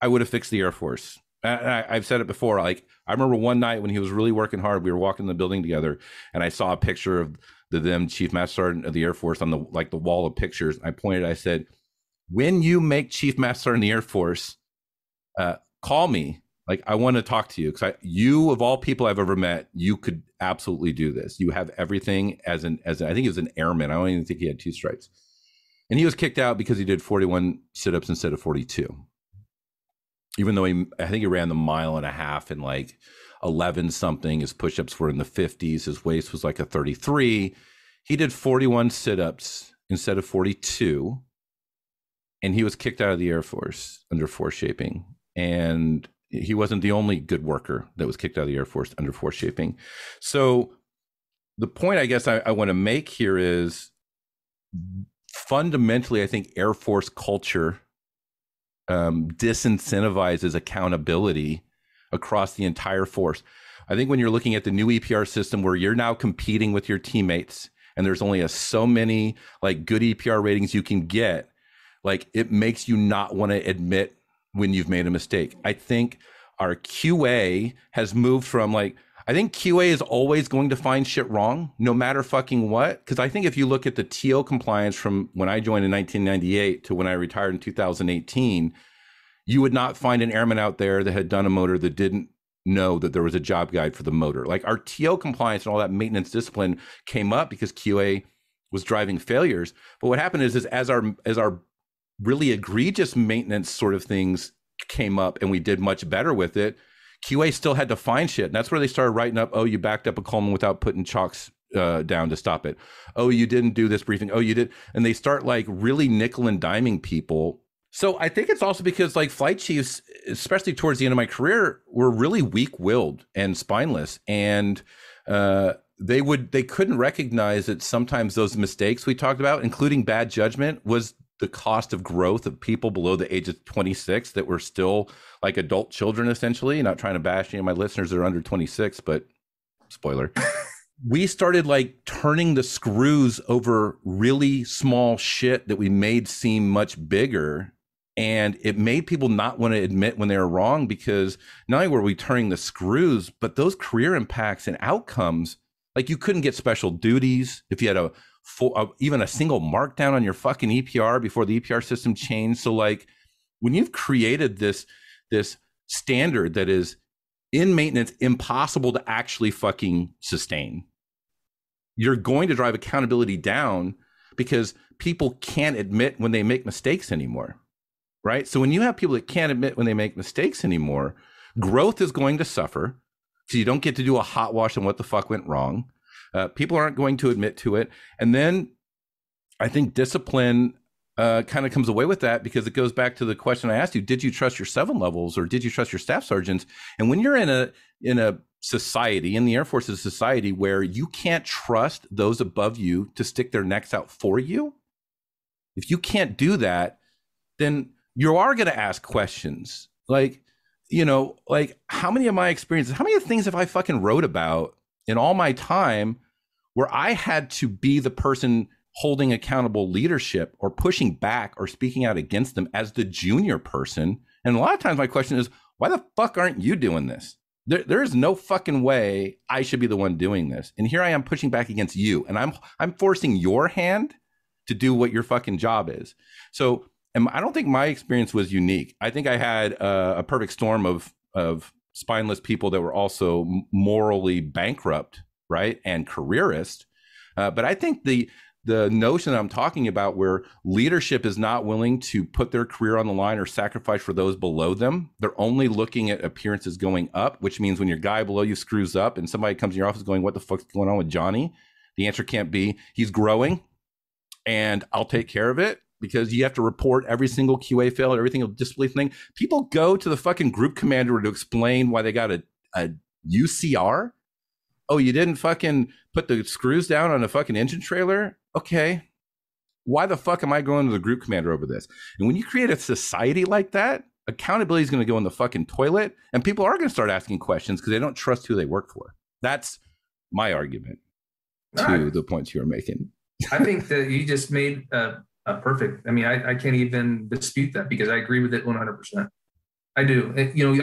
I would have fixed the Air Force. I've said it before. Like, I remember one night when he was really working hard, we were walking in the building together, and I saw a picture of the then Chief Master Sergeant of the Air Force on the wall of pictures. I pointed, I said, when you make Chief Master Sergeant of the Air Force, call me. Like, I want to talk to you, because you, of all people I've ever met, you could absolutely do this. You have everything as I think he was an airman. I don't even think he had 2 stripes. And he was kicked out because he did 41 sit-ups instead of 42. Even though I think he ran the 1.5 miles in like 11 something. His push-ups were in the 50s. His waist was like a 33. He did 41 sit-ups instead of 42. And he was kicked out of the Air Force under force shaping. And he wasn't the only good worker that was kicked out of the Air Force under force shaping. So the point I guess I want to make here is, fundamentally, I think Air Force culture disincentivizes accountability across the entire force. I think when you're looking at the new EPR system where you're now competing with your teammates and there's only so many like good EPR ratings you can get, like it makes you not want to admit when you've made a mistake. I think our QA has moved from like, I think QA is always going to find shit wrong, no matter fucking what. Because I think if you look at the TO compliance from when I joined in 1998 to when I retired in 2018, you would not find an airman out there that had done a motor that didn't know that there was a job guide for the motor. Like our TO compliance and all that maintenance discipline came up because QA was driving failures. But what happened is as our really egregious maintenance sort of things came up and we did much better with it, QA still had to find shit. And that's where they started writing up, oh, you backed up a Coleman without putting chocks down to stop it. Oh, you didn't do this briefing. Oh, you did. And they start like really nickel and diming people. So I think it's also because like flight chiefs, especially towards the end of my career, were really weak-willed and spineless. And they couldn't recognize that sometimes those mistakes we talked about, including bad judgment, was the cost of growth of people below the age of 26 that were still like adult children, essentially. Not trying to bash any of my listeners that are under 26, but spoiler. We started like turning the screws over really small shit that we made seem much bigger. And it made people not want to admit when they were wrong, because not only were we turning the screws, but those career impacts and outcomes, like you couldn't get special duties if you had even a single markdown on your fucking EPR before the EPR system changed. So like when you've created this standard that is in maintenance impossible to actually fucking sustain, you're going to drive accountability down because people can't admit when they make mistakes anymore, right? So when you have people that can't admit when they make mistakes anymore, growth is going to suffer. So you don't get to do a hot wash on what the fuck went wrong. People aren't going to admit to it. And then I think discipline kind of comes away with that, because it goes back to the question I asked you: did you trust your 7 levels or did you trust your staff sergeants? And when you're in a society, in the Air Force, is a society where you can't trust those above you to stick their necks out for you, if you can't do that, then you are going to ask questions. Like, you know, like how many of my experiences, how many things have I fucking wrote about in all my time where I had to be the person holding accountable leadership or pushing back or speaking out against them as the junior person? And a lot of times my question is, why the fuck aren't you doing this? There is no fucking way I should be the one doing this. And here I am pushing back against you, and I'm forcing your hand to do what your fucking job is. So I don't think my experience was unique. I think I had a perfect storm of spineless people that were also morally bankrupt, right, and careerist. But I think the notion that I'm talking about, where leadership is not willing to put their career on the line or sacrifice for those below them, they're only looking at appearances going up, which means when your guy below you screws up and somebody comes in your office going, what the fuck's going on with Johnny? The answer can't be, he's growing and I'll take care of it, because you have to report every single QA fail, every single disbelief thing. People go to the fucking group commander to explain why they got a UCR. Oh, you didn't fucking put the screws down on a fucking engine trailer? Okay. Why the fuck am I going to the group commander over this? And when you create a society like that, accountability is going to go in the fucking toilet, and people are going to start asking questions because they don't trust who they work for. That's my argument to the points you were making. I think that you just made a perfect. I mean, I can't even dispute that, because I agree with it 100%. I do.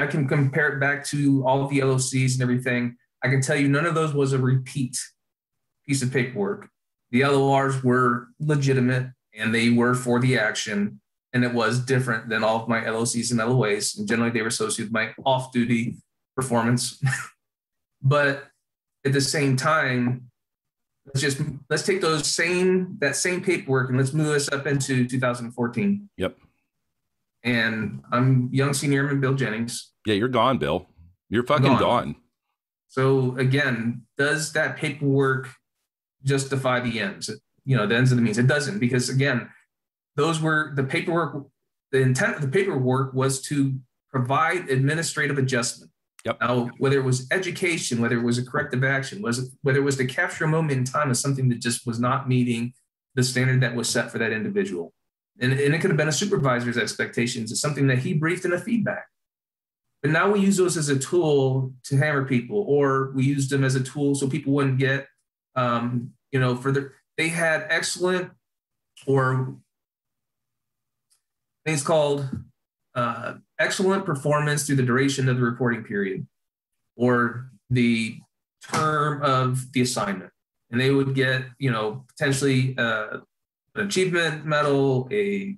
I can compare it back to all of the LOCs and everything. I can tell you none of those was a repeat piece of paperwork. The LORs were legitimate and they were for the action, and it was different than all of my LOCs and LOAs. And generally they were associated with my off-duty performance. But at the same time, let's take that same paperwork and let's move us up into 2014. Yep. And I'm young senior airman Bill Jennings. Yeah, you're gone, Bill. You're fucking gone. So again, does that paperwork justify the ends? The ends of the means? It doesn't, because again, those were the paperwork. The intent of the paperwork was to provide administrative adjustment. Yep. Now, whether it was education, whether it was a corrective action, whether it was to capture a moment in time of something that just was not meeting the standard that was set for that individual. And it could have been a supervisor's expectations. It's something that he briefed in a feedback. But now we use those as a tool to hammer people, or we used them as a tool so people wouldn't get, they had excellent or things called excellent performance through the duration of the reporting period or the term of the assignment. And they would get, potentially an achievement medal, a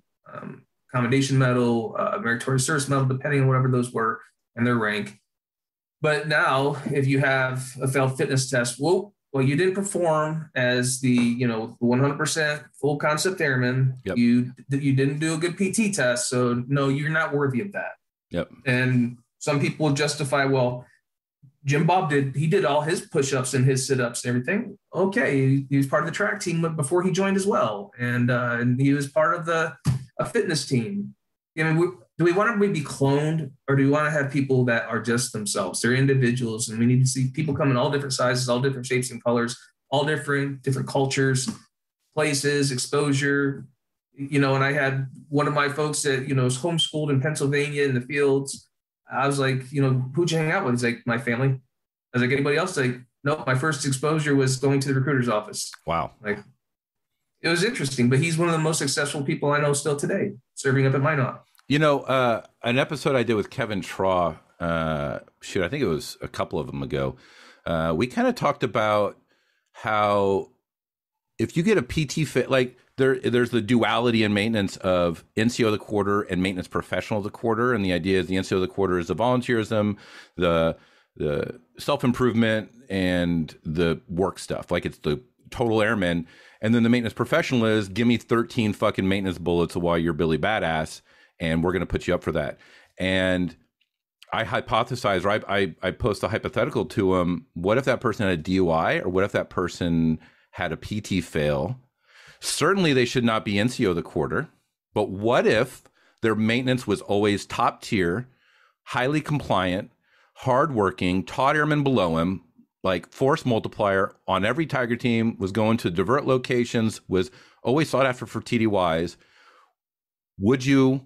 commendation medal, a meritorious service medal, depending on whatever those were and their rank. But now, if you have a failed fitness test, well, you didn't perform as the 100% full concept airman. Yep. You didn't do a good PT test, so no, you're not worthy of that. Yep. And some people justify, well, Jim Bob did all his push-ups and his sit-ups and everything. Okay, he was part of the track team before he joined as well, and he was part of a fitness team. Do we want to be cloned, or do we want to have people that are just themselves? They're individuals, and we need to see people come in all different sizes, all different shapes and colors, all different cultures, places, exposure. And I had one of my folks that was homeschooled in Pennsylvania in the fields. I was like, who'd you hang out with? He's like, my family. I was like, anybody else? Like, nope. My first exposure was going to the recruiter's office. Wow. Like, it was interesting, but he's one of the most successful people I know still today, serving up at Minot. An episode I did with Kevin Traw, I think it was a couple of them ago. We kind of talked about how if you get a PT fit, like there's the duality in maintenance of NCO of the quarter and maintenance professional of the quarter. And the idea is the NCO of the quarter is the volunteerism, the self-improvement, and the work stuff. Like it's the total airman. And then the maintenance professional is give me 13 fucking maintenance bullets while you're Billy Badass, and we're going to put you up for that. And I hypothesize, or I post a hypothetical to him. What if that person had a DUI, or what if that person had a PT fail? Certainly they should not be NCO of the quarter, but what if their maintenance was always top tier, highly compliant, hardworking, taught airmen below him, like force multiplier on every Tiger team, was going to divert locations, was always sought after for TDYs? Would you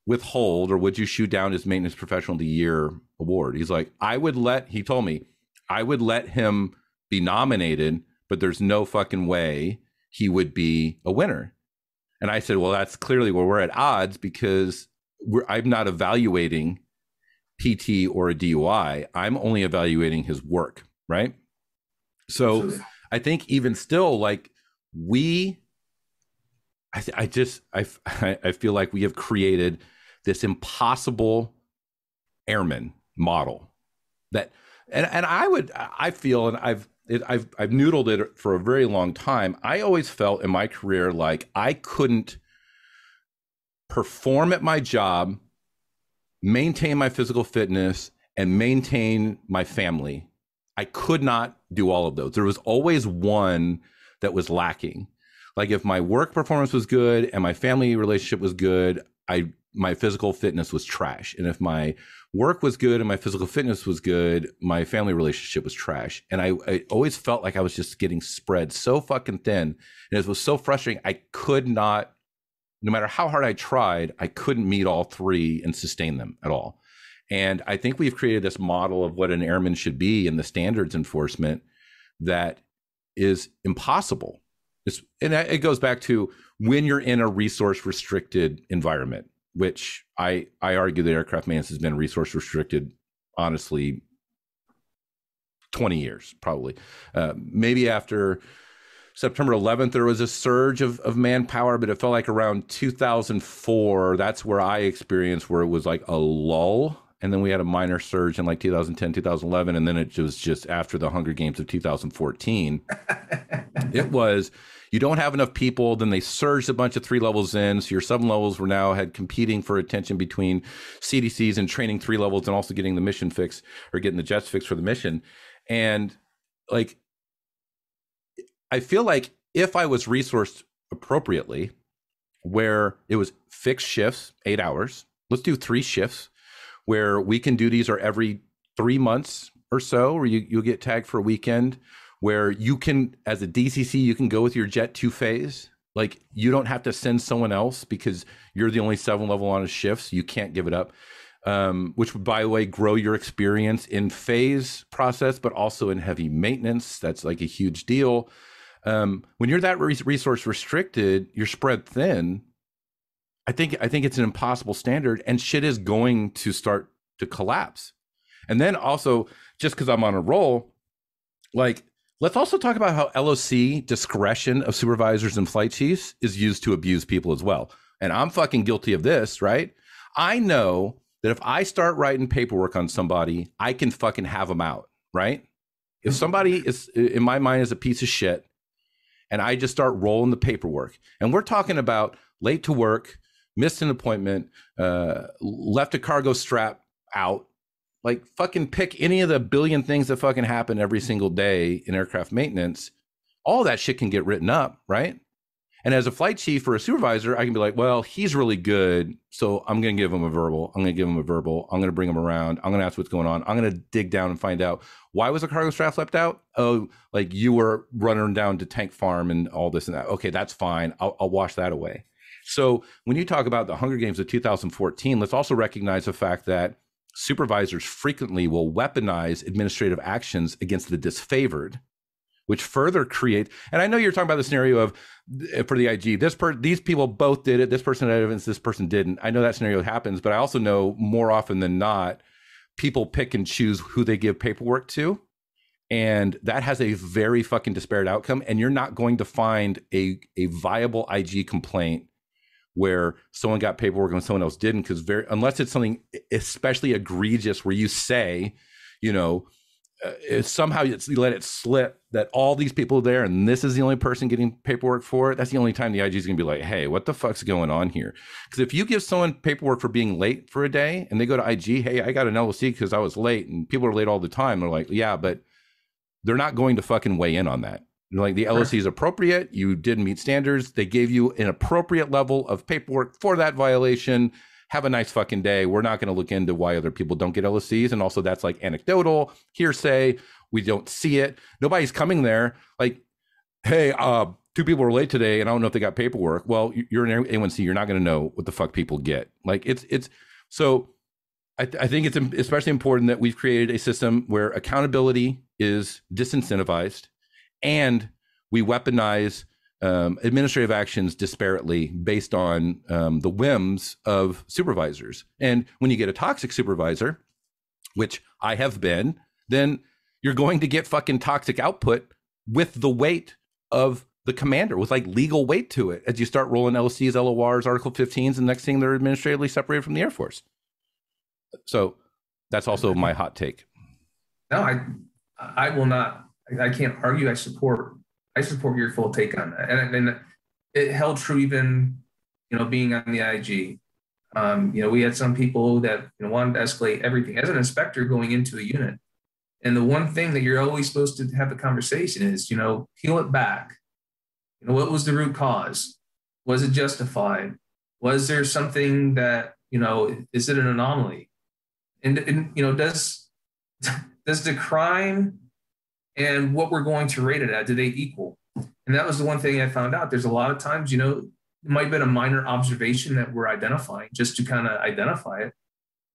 withhold, or would you shoot down his maintenance professional of the year award? He's like, he told me I would let him be nominated, but there's no fucking way he would be a winner. And I said, well, that's clearly where we're at odds, because I'm not evaluating PT or a DUI. I'm only evaluating his work, right? So absolutely. I think even still, like I feel like we have created this impossible airman model that, and I feel, and I've noodled it for a very long time. I always felt in my career like I couldn't perform at my job, maintain my physical fitness, and maintain my family. I could not do all of those. There was always one that was lacking. Like if my work performance was good and my family relationship was good, my physical fitness was trash. And if my work was good and my physical fitness was good, my family relationship was trash. And I always felt like I was just getting spread so fucking thin. And it was so frustrating. I could not, no matter how hard I tried, I couldn't meet all three and sustain them at all. And I think we've created this model of what an airman should be in the standards enforcement that is impossible. And it goes back to when you're in a resource restricted environment, which I argue that aircraft maintenance has been resource restricted, honestly, 20 years, probably. Maybe after September 11th, there was a surge of manpower, but it felt like around 2004, that's where I experienced where it was like a lull. And then we had a minor surge in like 2010, 2011. And then it was just after the Hunger Games of 2014. It was, you don't have enough people. Then they surged a bunch of 3 levels in. So your 7 levels were now had competing for attention between CDCs and training 3 levels and also getting the mission fix or getting the jets fixed for the mission. And like, I feel like if I was resourced appropriately, where it was fixed shifts, 8 hours, let's do 3 shifts where weekend duties are every 3 months or so, or you'll get tagged for a weekend where you can, as a DCC, you can go with your jet 2 phase. Like you don't have to send someone else because you're the only 7 level on a shift, so you can't give it up. which would, by the way, grow your experience in phase process, but also in heavy maintenance. That's like a huge deal. When you're that resource restricted, you're spread thin. I think it's an impossible standard, and shit is going to start to collapse. And then also, just because I'm on a roll, like, let's also talk about how LOC discretion of supervisors and flight chiefs is used to abuse people as well. And I'm fucking guilty of this, right? I know that if I start writing paperwork on somebody, I can fucking have them out, right? If somebody is, in my mind, is a piece of shit, and I just start rolling the paperwork, and we're talking about late to work, missed an appointment, left a cargo strap out, like, fucking pick any of the billion things that fucking happen every single day in aircraft maintenance, all that shit can get written up, right? And as a flight chief or a supervisor, I can be like, well, he's really good, so I'm going to give him a verbal. I'm going to bring him around. I'm going to ask what's going on. I'm going to dig down and find out, why was the cargo strap left out? Oh, like, you were running down to tank farm and all this and that. Okay, that's fine. I'll wash that away. So when you talk about the Hunger Games of 2014, let's also recognize the fact that supervisors frequently will weaponize administrative actions against the disfavored, which further create, and I know you're talking about the scenario of, for the IG, these people both did it, this person had evidence, this person didn't. I know that scenario happens, but I also know more often than not, people pick and choose who they give paperwork to, and that has a very fucking disparate outcome, and you're not going to find a viable IG complaint where someone got paperwork and someone else didn't, because unless it's something especially egregious where you say, you know, somehow you let it slip that all these people are there and this is the only person getting paperwork for it, that's the only time the IG is going to be like, hey, what the fuck's going on here? Because if you give someone paperwork for being late for a day and they go to IG, hey, I got an LOC because I was late, and people are late all the time, they're like, yeah, but they're not going to fucking weigh in on that. They're like, the LOC is appropriate, you didn't meet standards, they gave you an appropriate level of paperwork for that violation. Have a nice fucking day. We're not going to look into why other people don't get LOCs. And also, that's like anecdotal, hearsay. We don't see it. Nobody's coming there like, hey, 2 people were late today and I don't know if they got paperwork. Well, you're an A1C. You're not going to know what the fuck people get. Like, it's so I think it's especially important that we've created a system where accountability is disincentivized, and we weaponize administrative actions disparately based on the whims of supervisors. And when you get a toxic supervisor, which I have been, then you're going to get fucking toxic output with the weight of the commander, with like legal weight to it, as you start rolling LCs, LORs, Article 15s, and the next thing they're administratively separated from the Air Force. So that's also my hot take. No, I will not. I can't argue. I support your full take on that, and it held true even, being on the IG. We had some people that wanted to escalate everything as an inspector going into a unit, and the one thing that you're always supposed to have the conversation is, peel it back. What was the root cause? Was it justified? Was there something that is it an anomaly? And does the crime and what we're going to rate it at, do they equal? And that was the one thing I found out. There's a lot of times, it might have been a minor observation that we're identifying just to kind of identify it.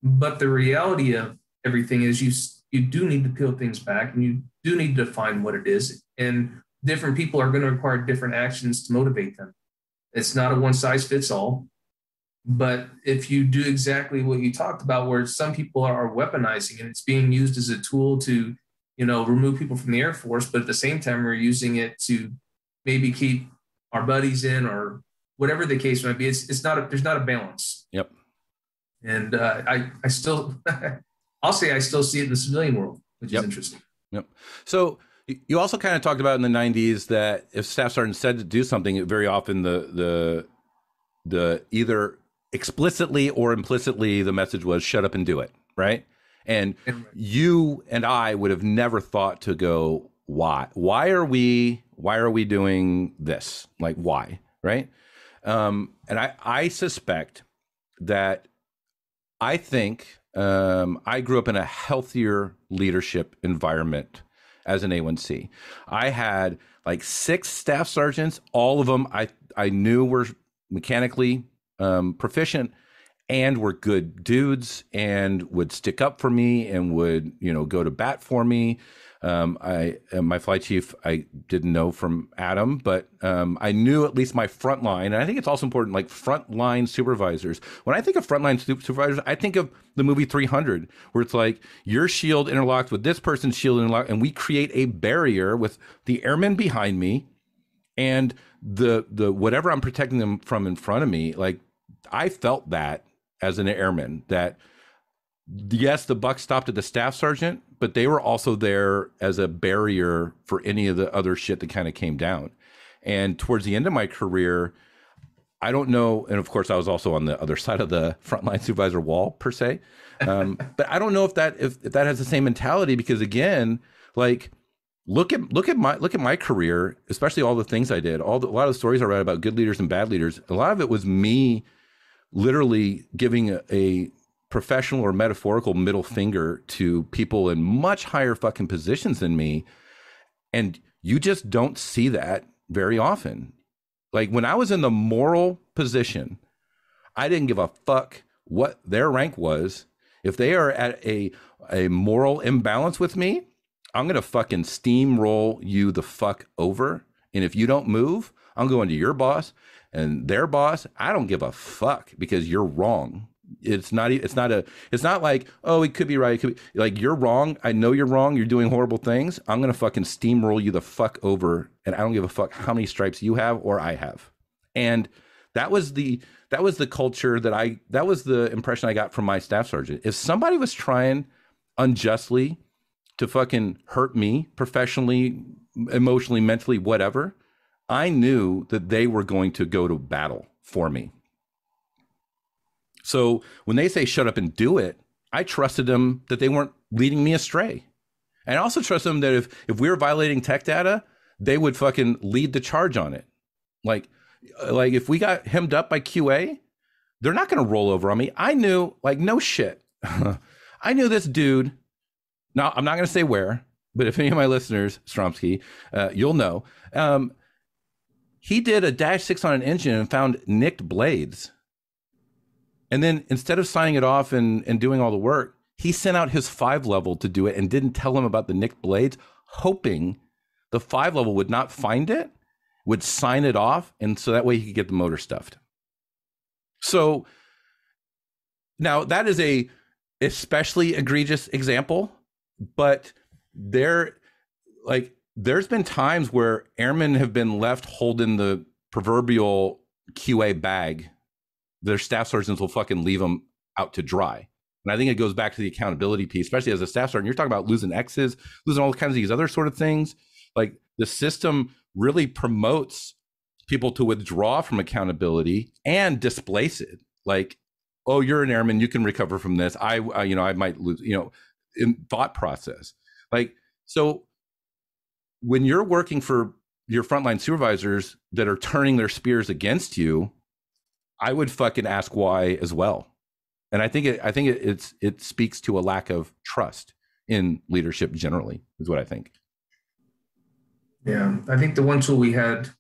But the reality of everything is you do need to peel things back, and you do need to define what it is. And different people are going to require different actions to motivate them. It's not a one size fits all. But if you do exactly what you talked about, where some people are weaponizing and it's being used as a tool to remove people from the Air Force, but at the same time, we're using it to maybe keep our buddies in, or whatever the case might be. There's not a balance. Yep. And I still, I'll say I still see it in the civilian world, which is interesting. Yep. So you also kind of talked about in the 90s that if staff sergeant said to do something, very often the either explicitly or implicitly the message was shut up and do it, right? And you and I would have never thought to go, why are we doing this? Like, why? Right. And I suspect that I grew up in a healthier leadership environment as an A1C. I had like 6 staff sergeants. All of them I knew were mechanically proficient. and were good dudes and would stick up for me and would, go to bat for me. My flight chief, I didn't know from Adam, but I knew at least my frontline. And I think it's also important, like frontline supervisors. When I think of frontline supervisors, I think of the movie 300, where it's like your shield interlocks with this person's shield interlocked, and we create a barrier with the airmen behind me and the whatever I'm protecting them from in front of me. Like, I felt that as an airman, that yes, the buck stopped at the staff sergeant, but they were also there as a barrier for any of the other shit that kind of came down. And towards the end of my career, I don't know. And of course, I was also on the other side of the frontline supervisor wall, per se. But I don't know if that has the same mentality, because again, like, look at my career, especially all the things I did, a lot of the stories I read about good leaders and bad leaders. A lot of it was me literally giving a professional or metaphorical middle finger to people in much higher fucking positions than me. And you just don't see that very often. Like, when I was in the moral position, I didn't give a fuck what their rank was. If they are at a moral imbalance with me, I'm going to fucking steamroll you the fuck over. And if you don't move, I'm going to your boss and their boss. I don't give a fuck, because you're wrong. It's not like, oh, it could be right. It could be like, you're wrong. I know you're wrong. You're doing horrible things. I'm going to fucking steamroll you the fuck over. And I don't give a fuck how many stripes you have or I have. And that was the culture that was the impression I got from my staff sergeant. If somebody was trying unjustly to fucking hurt me professionally, emotionally, mentally, whatever, I knew that they were going to go to battle for me. So when they say shut up and do it, I trusted them that they weren't leading me astray. And I also trusted them that if we were violating tech data, they would fucking lead the charge on it. Like if we got hemmed up by QA, they're not going to roll over on me. I knew, like, no shit. I knew this dude. Now, I'm not going to say where, but if any of my listeners, Stromsky, you'll know. He did a -6 on an engine and found nicked blades. And then instead of signing it off and doing all the work, he sent out his 5 level to do it and didn't tell him about the nicked blades, hoping the 5 level would not find it, would sign it off, and so that way he could get the motor stuffed. So now that is a especially egregious example, but there's been times where airmen have been left holding the proverbial QA bag. Their staff sergeants will fucking leave them out to dry. And I think it goes back to the accountability piece, especially as a staff sergeant. You're talking about losing X's, losing all kinds of these other sort of things. Like, the system really promotes people to withdraw from accountability and displace it. Like, oh, you're an airman, you can recover from this. I might lose, in thought process. Like, so when you're working for your frontline supervisors that are turning their spears against you, I would fucking ask why as well. And I think it speaks to a lack of trust in leadership generally, is what I think. Yeah, I think the one tool we had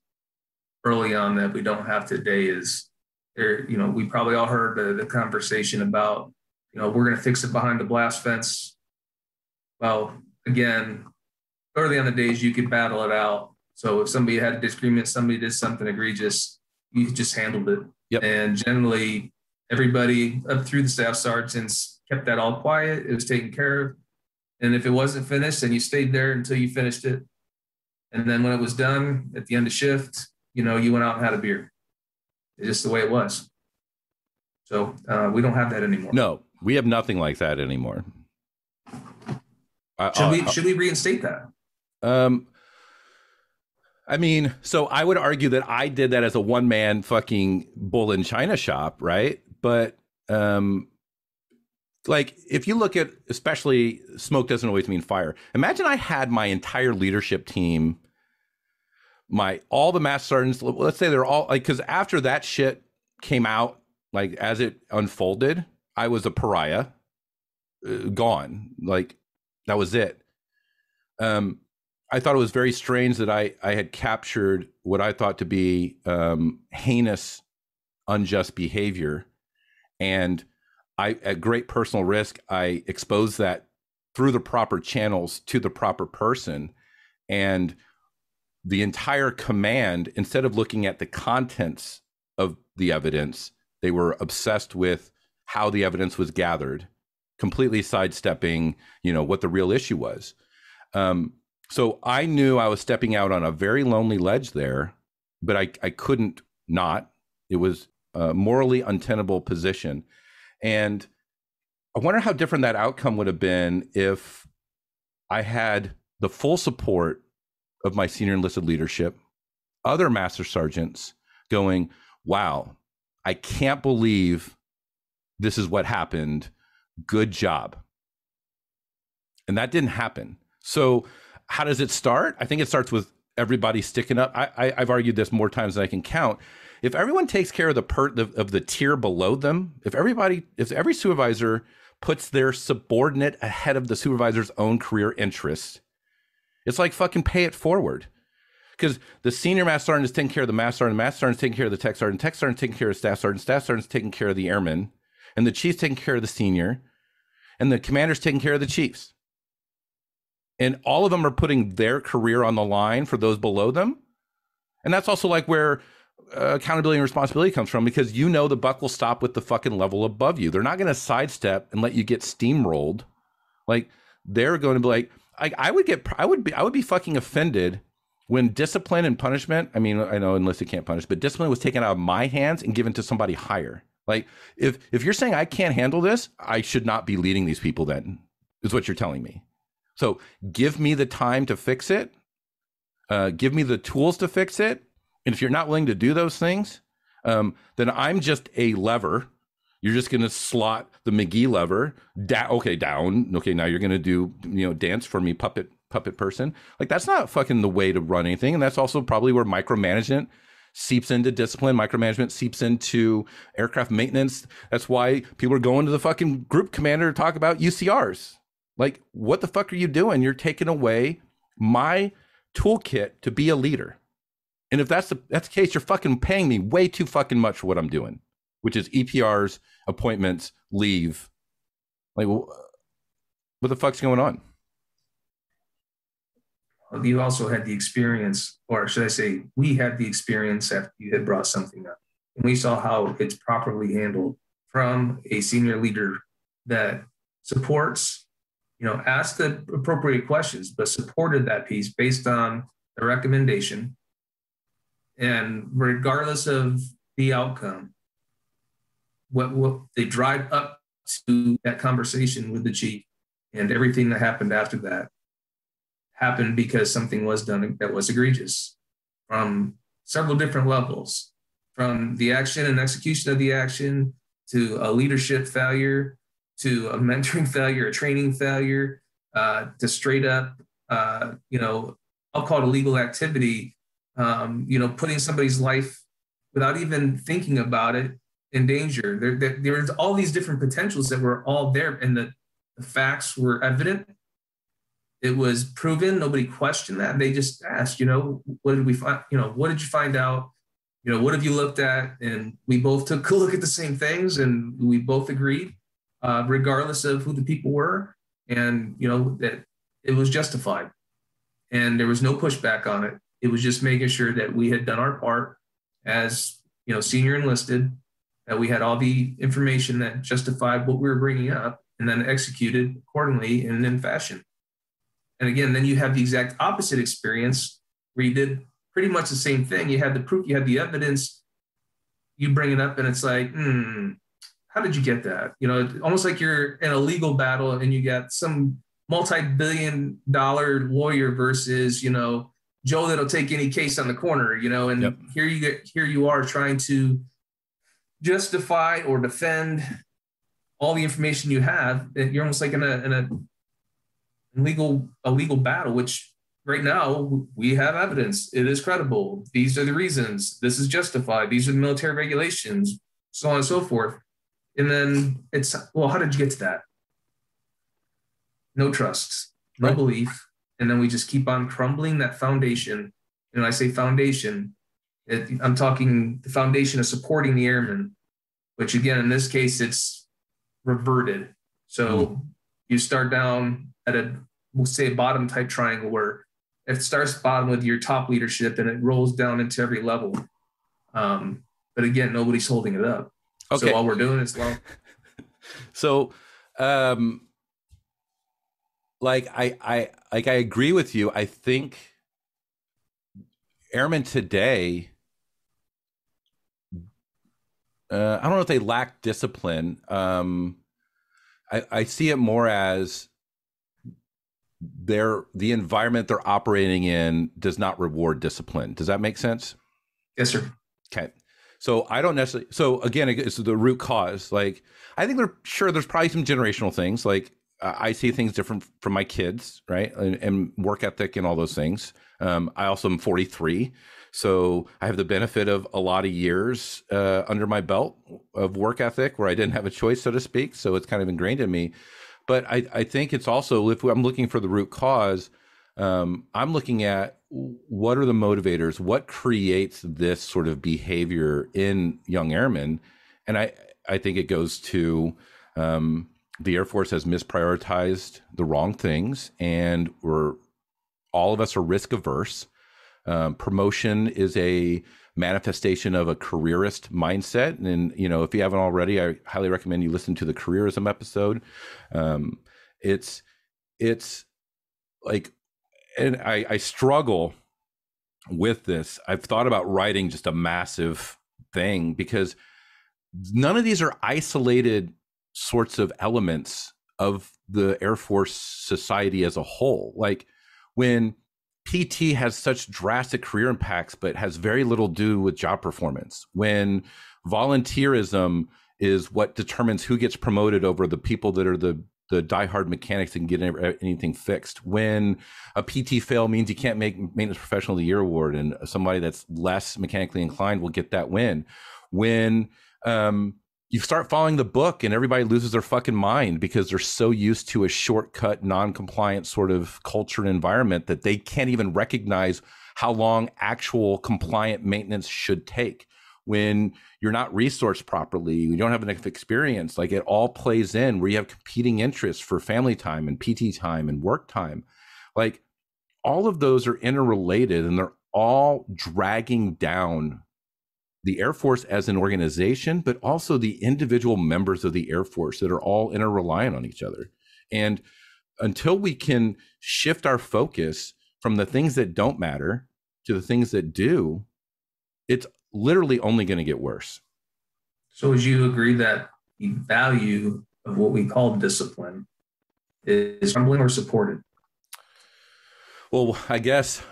early on that we don't have today is there. We probably all heard the conversation about, we're going to fix it behind the blast fence. Well, again, early on the days you could battle it out. So if somebody had a disagreement, somebody did something egregious, you just handled it. Yep. And generally, everybody up through the staff sergeants kept that all quiet. It was taken care of. And if it wasn't finished, then you stayed there until you finished it. And then when it was done at the end of shift, you went out and had a beer. It's just the way it was. So we don't have that anymore. No, we have nothing like that anymore. Should we reinstate that? I mean, so I would argue that I did that as a one-man fucking bull in China shop, right? But like, if you look at, especially, smoke doesn't always mean fire. Imagine I had my entire leadership team, all the master sergeants, let's say they're all, like, because after that shit came out, like, as it unfolded, I was a pariah, gone. Like, that was it. I thought it was very strange that I had captured what I thought to be heinous, unjust behavior, And I, at great personal risk, I exposed that through the proper channels to the proper person. And the entire command, instead of looking at the contents of the evidence, they were obsessed with how the evidence was gathered, completely sidestepping, what the real issue was. So I knew I was stepping out on a very lonely ledge there, but I couldn't not. It was a morally untenable position. And I wonder how different that outcome would have been if I had the full support of my senior enlisted leadership, other master sergeants going, wow, I can't believe this is what happened. Good job. And that didn't happen. So how does it start? I think it starts with everybody sticking up. I've argued this more times than I can count. If everyone takes care of the tier below them, if every supervisor puts their subordinate ahead of the supervisor's own career interests, it's like fucking pay it forward. Because the senior master sergeant is taking care of the master sergeant is taking care of the tech sergeant taking care of staff sergeant's taking care of the airman, and the chief's taking care of the senior, and the commander's taking care of the chiefs. And all of them are putting their career on the line for those below them. And that's also like where accountability and responsibility comes from, because the buck will stop with the fucking level above you. They're not going to sidestep and let you get steamrolled. Like, they're going to be like, I would be fucking offended when discipline and punishment, I mean, I know enlisted can't punish, but discipline was taken out of my hands and given to somebody higher. Like, if you're saying I can't handle this, I should not be leading these people then, is what you're telling me. So give me the time to fix it. Give me the tools to fix it. And if you're not willing to do those things, then I'm just a lever. You're just going to slot the McGee lever down. Okay, down. Okay, now you're going to do, dance for me, puppet person. Like, that's not fucking the way to run anything. And that's also probably where micromanagement seeps into discipline. Micromanagement seeps into aircraft maintenance. That's why people are going to the fucking group commander to talk about UCRs. Like, what the fuck are you doing? You're taking away my toolkit to be a leader. And if that's the case, you're fucking paying me way too fucking much for what I'm doing, which is EPRs, appointments, leave. Like, what the fuck's going on? You also had the experience, or should I say, we had the experience after you had brought something up. And we saw how it's properly handled from a senior leader that supports, asked the appropriate questions, but supported that piece based on the recommendation. And regardless of the outcome, what they drive up to that conversation with the chief, and everything that happened after that happened because something was done that was egregious from several different levels, from the action and execution of the action to a leadership failure, to a mentoring failure, a training failure, to straight up, I'll call it illegal activity, putting somebody's life without even thinking about it in danger. There's all these different potentials that were all there, and the facts were evident. It was proven. Nobody questioned that. They just asked, what did we find? What did you find out? What have you looked at? And we both took a look at the same things, and we both agreed, regardless of who the people were, and that it was justified, and there was no pushback on it. It was just making sure that we had done our part as senior enlisted, that we had all the information that justified what we were bringing up, and then executed accordingly and in fashion. And again, then you have the exact opposite experience where you did pretty much the same thing. You had the proof, you had the evidence, you bring it up, and it's like, how did you get that? Almost like you're in a legal battle and you got some multi-billion-dollar lawyer versus, Joe that'll take any case on the corner, and yep. Here you are trying to justify or defend all the information you have. You're almost like in a legal battle, which right now we have evidence. It is credible. These are the reasons. This is justified. These are the military regulations, so on and so forth. And then it's, well, how did you get to that? No trust, no right. Belief. And then we just keep on crumbling that foundation. And when I say foundation, I'm talking the foundation of supporting the airmen which again, in this case, it's reverted. So you start down at we'll say a bottom type triangle where it starts bottom with your top leadership and it rolls down into every level. But again, nobody's holding it up. Okay. So all we're doing is So, I agree with you. I think airmen today, I don't know if they lack discipline. I see it more as the environment they're operating in does not reward discipline. Does that make sense? Yes, sir. Okay. So I don't necessarily, so again, it's the root cause. Like, I think there's probably some generational things. Like, I see things different from my kids, right? And work ethic and all those things. I also am 43. So I have the benefit of a lot of years under my belt of work ethic where I didn't have a choice, so to speak. So it's kind of ingrained in me. But I think it's also, if I'm looking for the root cause, I'm looking at what are the motivators, what creates this sort of behavior in young airmen. And I think it goes to the Air Force has misprioritized the wrong things, and all of us are risk averse. Promotion is a manifestation of a careerist mindset. And, if you haven't already, I highly recommend you listen to the careerism episode. It's like, and I struggle with this. I've thought about writing just a massive thing because none of these are isolated sorts of elements of the Air Force society as a whole. Like, when PT has such drastic career impacts, but has very little to do with job performance. When volunteerism is what determines who gets promoted over the people that are the diehard mechanics that can get anything fixed. When a PT fail means you can't make Maintenance Professional of the Year award, and somebody that's less mechanically inclined will get that win. When you start following the book and everybody loses their fucking mind because they're so used to a shortcut, non-compliant sort of culture and environment that they can't even recognize how long actual compliant maintenance should take. When you're not resourced properly, you don't have enough experience, like, it all plays in where you have competing interests for family time and PT time and work time. Like, all of those are interrelated, and they're all dragging down the Air Force as an organization, but also the individual members of the Air Force that are all interreliant on each other. And until we can shift our focus from the things that don't matter to the things that do, it's literally only going to get worse. So would you agree that the value of what we call discipline is crumbling or supported? Well, I guess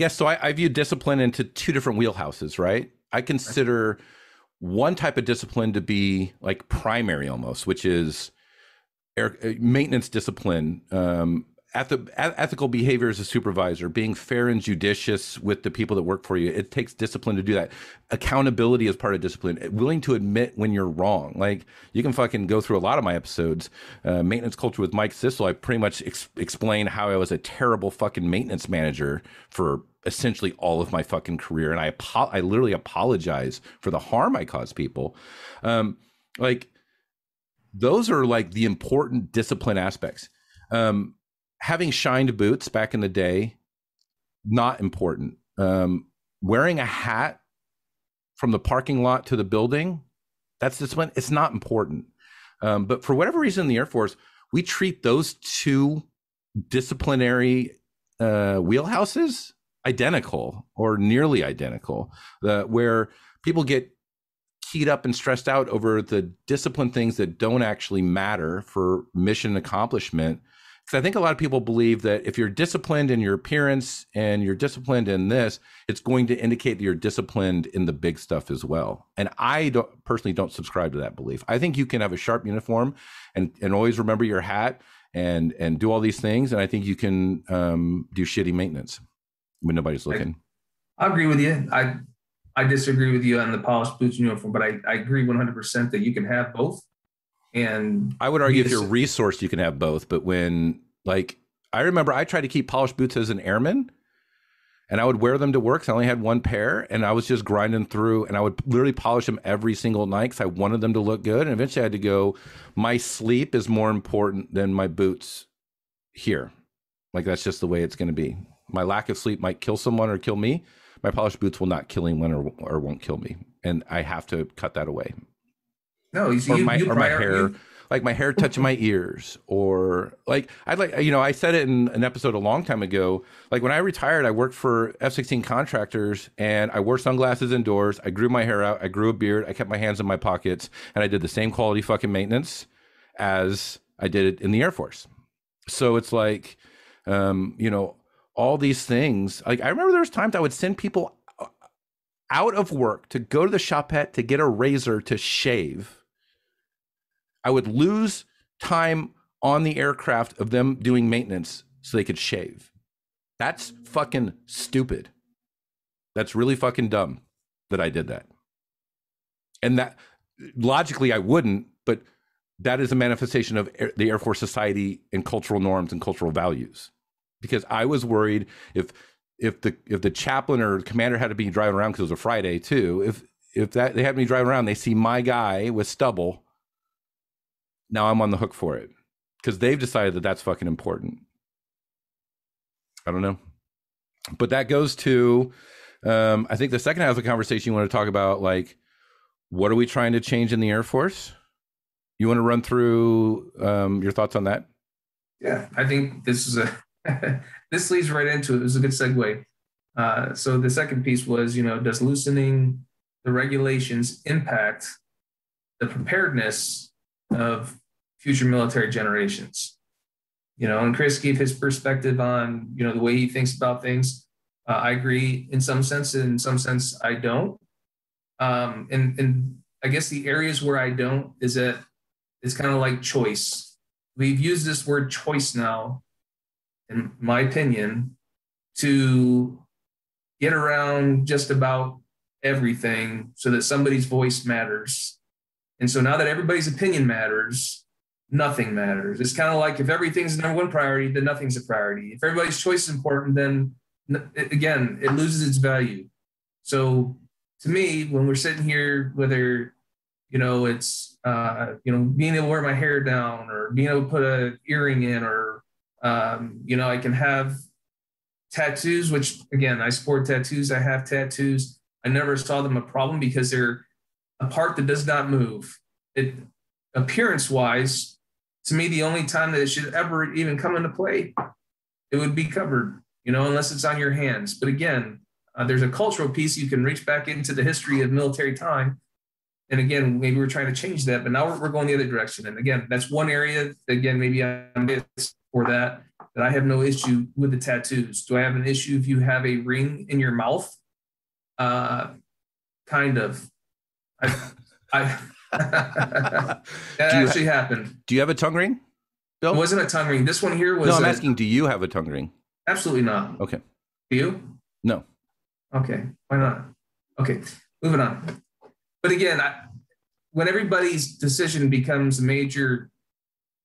so. I view discipline into two different wheelhouses, right? I consider one type of discipline to be like primary almost, which is maintenance discipline, ethical behavior as a supervisor, being fair and judicious with the people that work for you. It takes discipline to do that. Accountability is part of discipline. Willing to admit when you're wrong. Like, you can fucking go through a lot of my episodes. Maintenance culture with Mike Sissel, I pretty much explain how I was a terrible fucking maintenance manager for essentially all of my fucking career. And I literally apologize for the harm I caused people. Like, those are like the important discipline aspects. Having shined boots back in the day, not important. Wearing a hat from the parking lot to the building, that's discipline. It's not important. But for whatever reason in the Air Force, we treat those two disciplinary wheelhouses identical or nearly identical, where people get keyed up and stressed out over the discipline things that don't actually matter for mission accomplishment. Because I think a lot of people believe that if you're disciplined in your appearance and you're disciplined in this, it's going to indicate that you're disciplined in the big stuff as well. And I personally don't subscribe to that belief. I think you can have a sharp uniform and always remember your hat and do all these things. And I think you can do shitty maintenance when nobody's looking. I agree with you. I disagree with you on the polished boots and uniform, but I agree 100% that you can have both. And I would argue if you're resourced, you can have both. But when, like, I remember I tried to keep polished boots as an airman, and I would wear them to work. So I only had one pair, and I was just grinding through, and I would literally polish them every single night because I wanted them to look good. And eventually I had to go, my sleep is more important than my boots here. Like, that's just the way it's going to be. My lack of sleep might kill someone or kill me. My polished boots will not kill anyone or won't kill me. And I have to cut that away. No, my hair, like my hair touching my ears, or like I said it in an episode a long time ago. Like, when I retired, I worked for F-16 contractors, and I wore sunglasses indoors. I grew my hair out. I grew a beard. I kept my hands in my pockets, and I did the same quality fucking maintenance as I did it in the Air Force. So it's like, all these things. Like, I remember there was times I would send people out of work to go to the shopette to get a razor to shave. I would lose time on the aircraft of them doing maintenance so they could shave. That's fucking stupid. That's really fucking dumb that I did that. And that, logically, I wouldn't, but that is a manifestation of the Air Force society and cultural norms and cultural values. Because I was worried if the chaplain or commander had to be driving around, because it was a Friday too, if that they had me driving around, they see my guy with stubble, now I'm on the hook for it, because they've decided that that's fucking important. I don't know. But that goes to, I think the second half of the conversation, you want to talk about, like, what are we trying to change in the Air Force? You want to run through your thoughts on that? Yeah, I think this is this leads right into it. It was a good segue. So the second piece was, does loosening the regulations impact the preparedness of future military generations? And Chris gave his perspective on, the way he thinks about things. I agree in some sense, and in some sense I don't. And I guess the areas where I don't is that it's kind of like choice. We've used this word choice now, in my opinion, to get around just about everything so that somebody's voice matters. And so now that everybody's opinion matters, nothing matters. It's kind of like, if everything's the number one priority, then nothing's a priority. If everybody's choice is important, then again, it loses its value. So to me, when we're sitting here, whether, it's, being able to wear my hair down, or being able to put an earring in, or, I can have tattoos, which, again, I sport tattoos. I have tattoos. I never saw them a problem because they're a part that does not move. It, appearance wise, to me, the only time that it should ever even come into play, it would be covered, unless it's on your hands. But again, there's a cultural piece. You can reach back into the history of military time. And again, maybe we're trying to change that, but now we're going the other direction. And again, that's one area, again, maybe I'm for that I have no issue with the tattoos. Do I have an issue if you have a ring in your mouth? Kind of. That actually happened. Do you have a tongue ring, Bill? It wasn't a tongue ring. This one here was. No, I'm asking, do you have a tongue ring? Absolutely not. Okay. Do you? No. Okay. Why not? Okay. Moving on. But again, when everybody's decision becomes a major,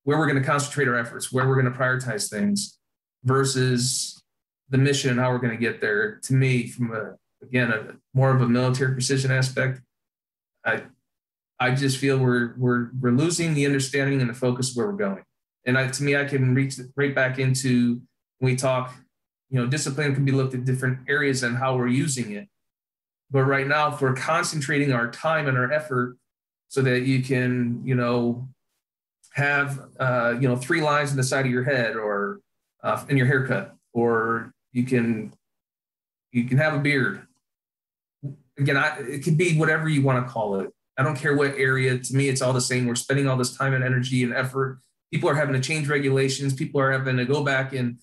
where we're going to concentrate our efforts, where we're going to prioritize things versus the mission and how we're going to get there, to me, from a more of a military precision aspect, I just feel we're losing the understanding and the focus of where we're going. And to me, I can reach right back into, when we talk, discipline can be looked at different areas and how we're using it. But right now, if we're concentrating our time and our effort so that you can, have, 3 lines in the side of your head, or in your haircut, or you can have a beard. Again, it could be whatever you want to call it. I don't care what area. To me, it's all the same. We're spending all this time and energy and effort. People are having to change regulations. People are having to go back and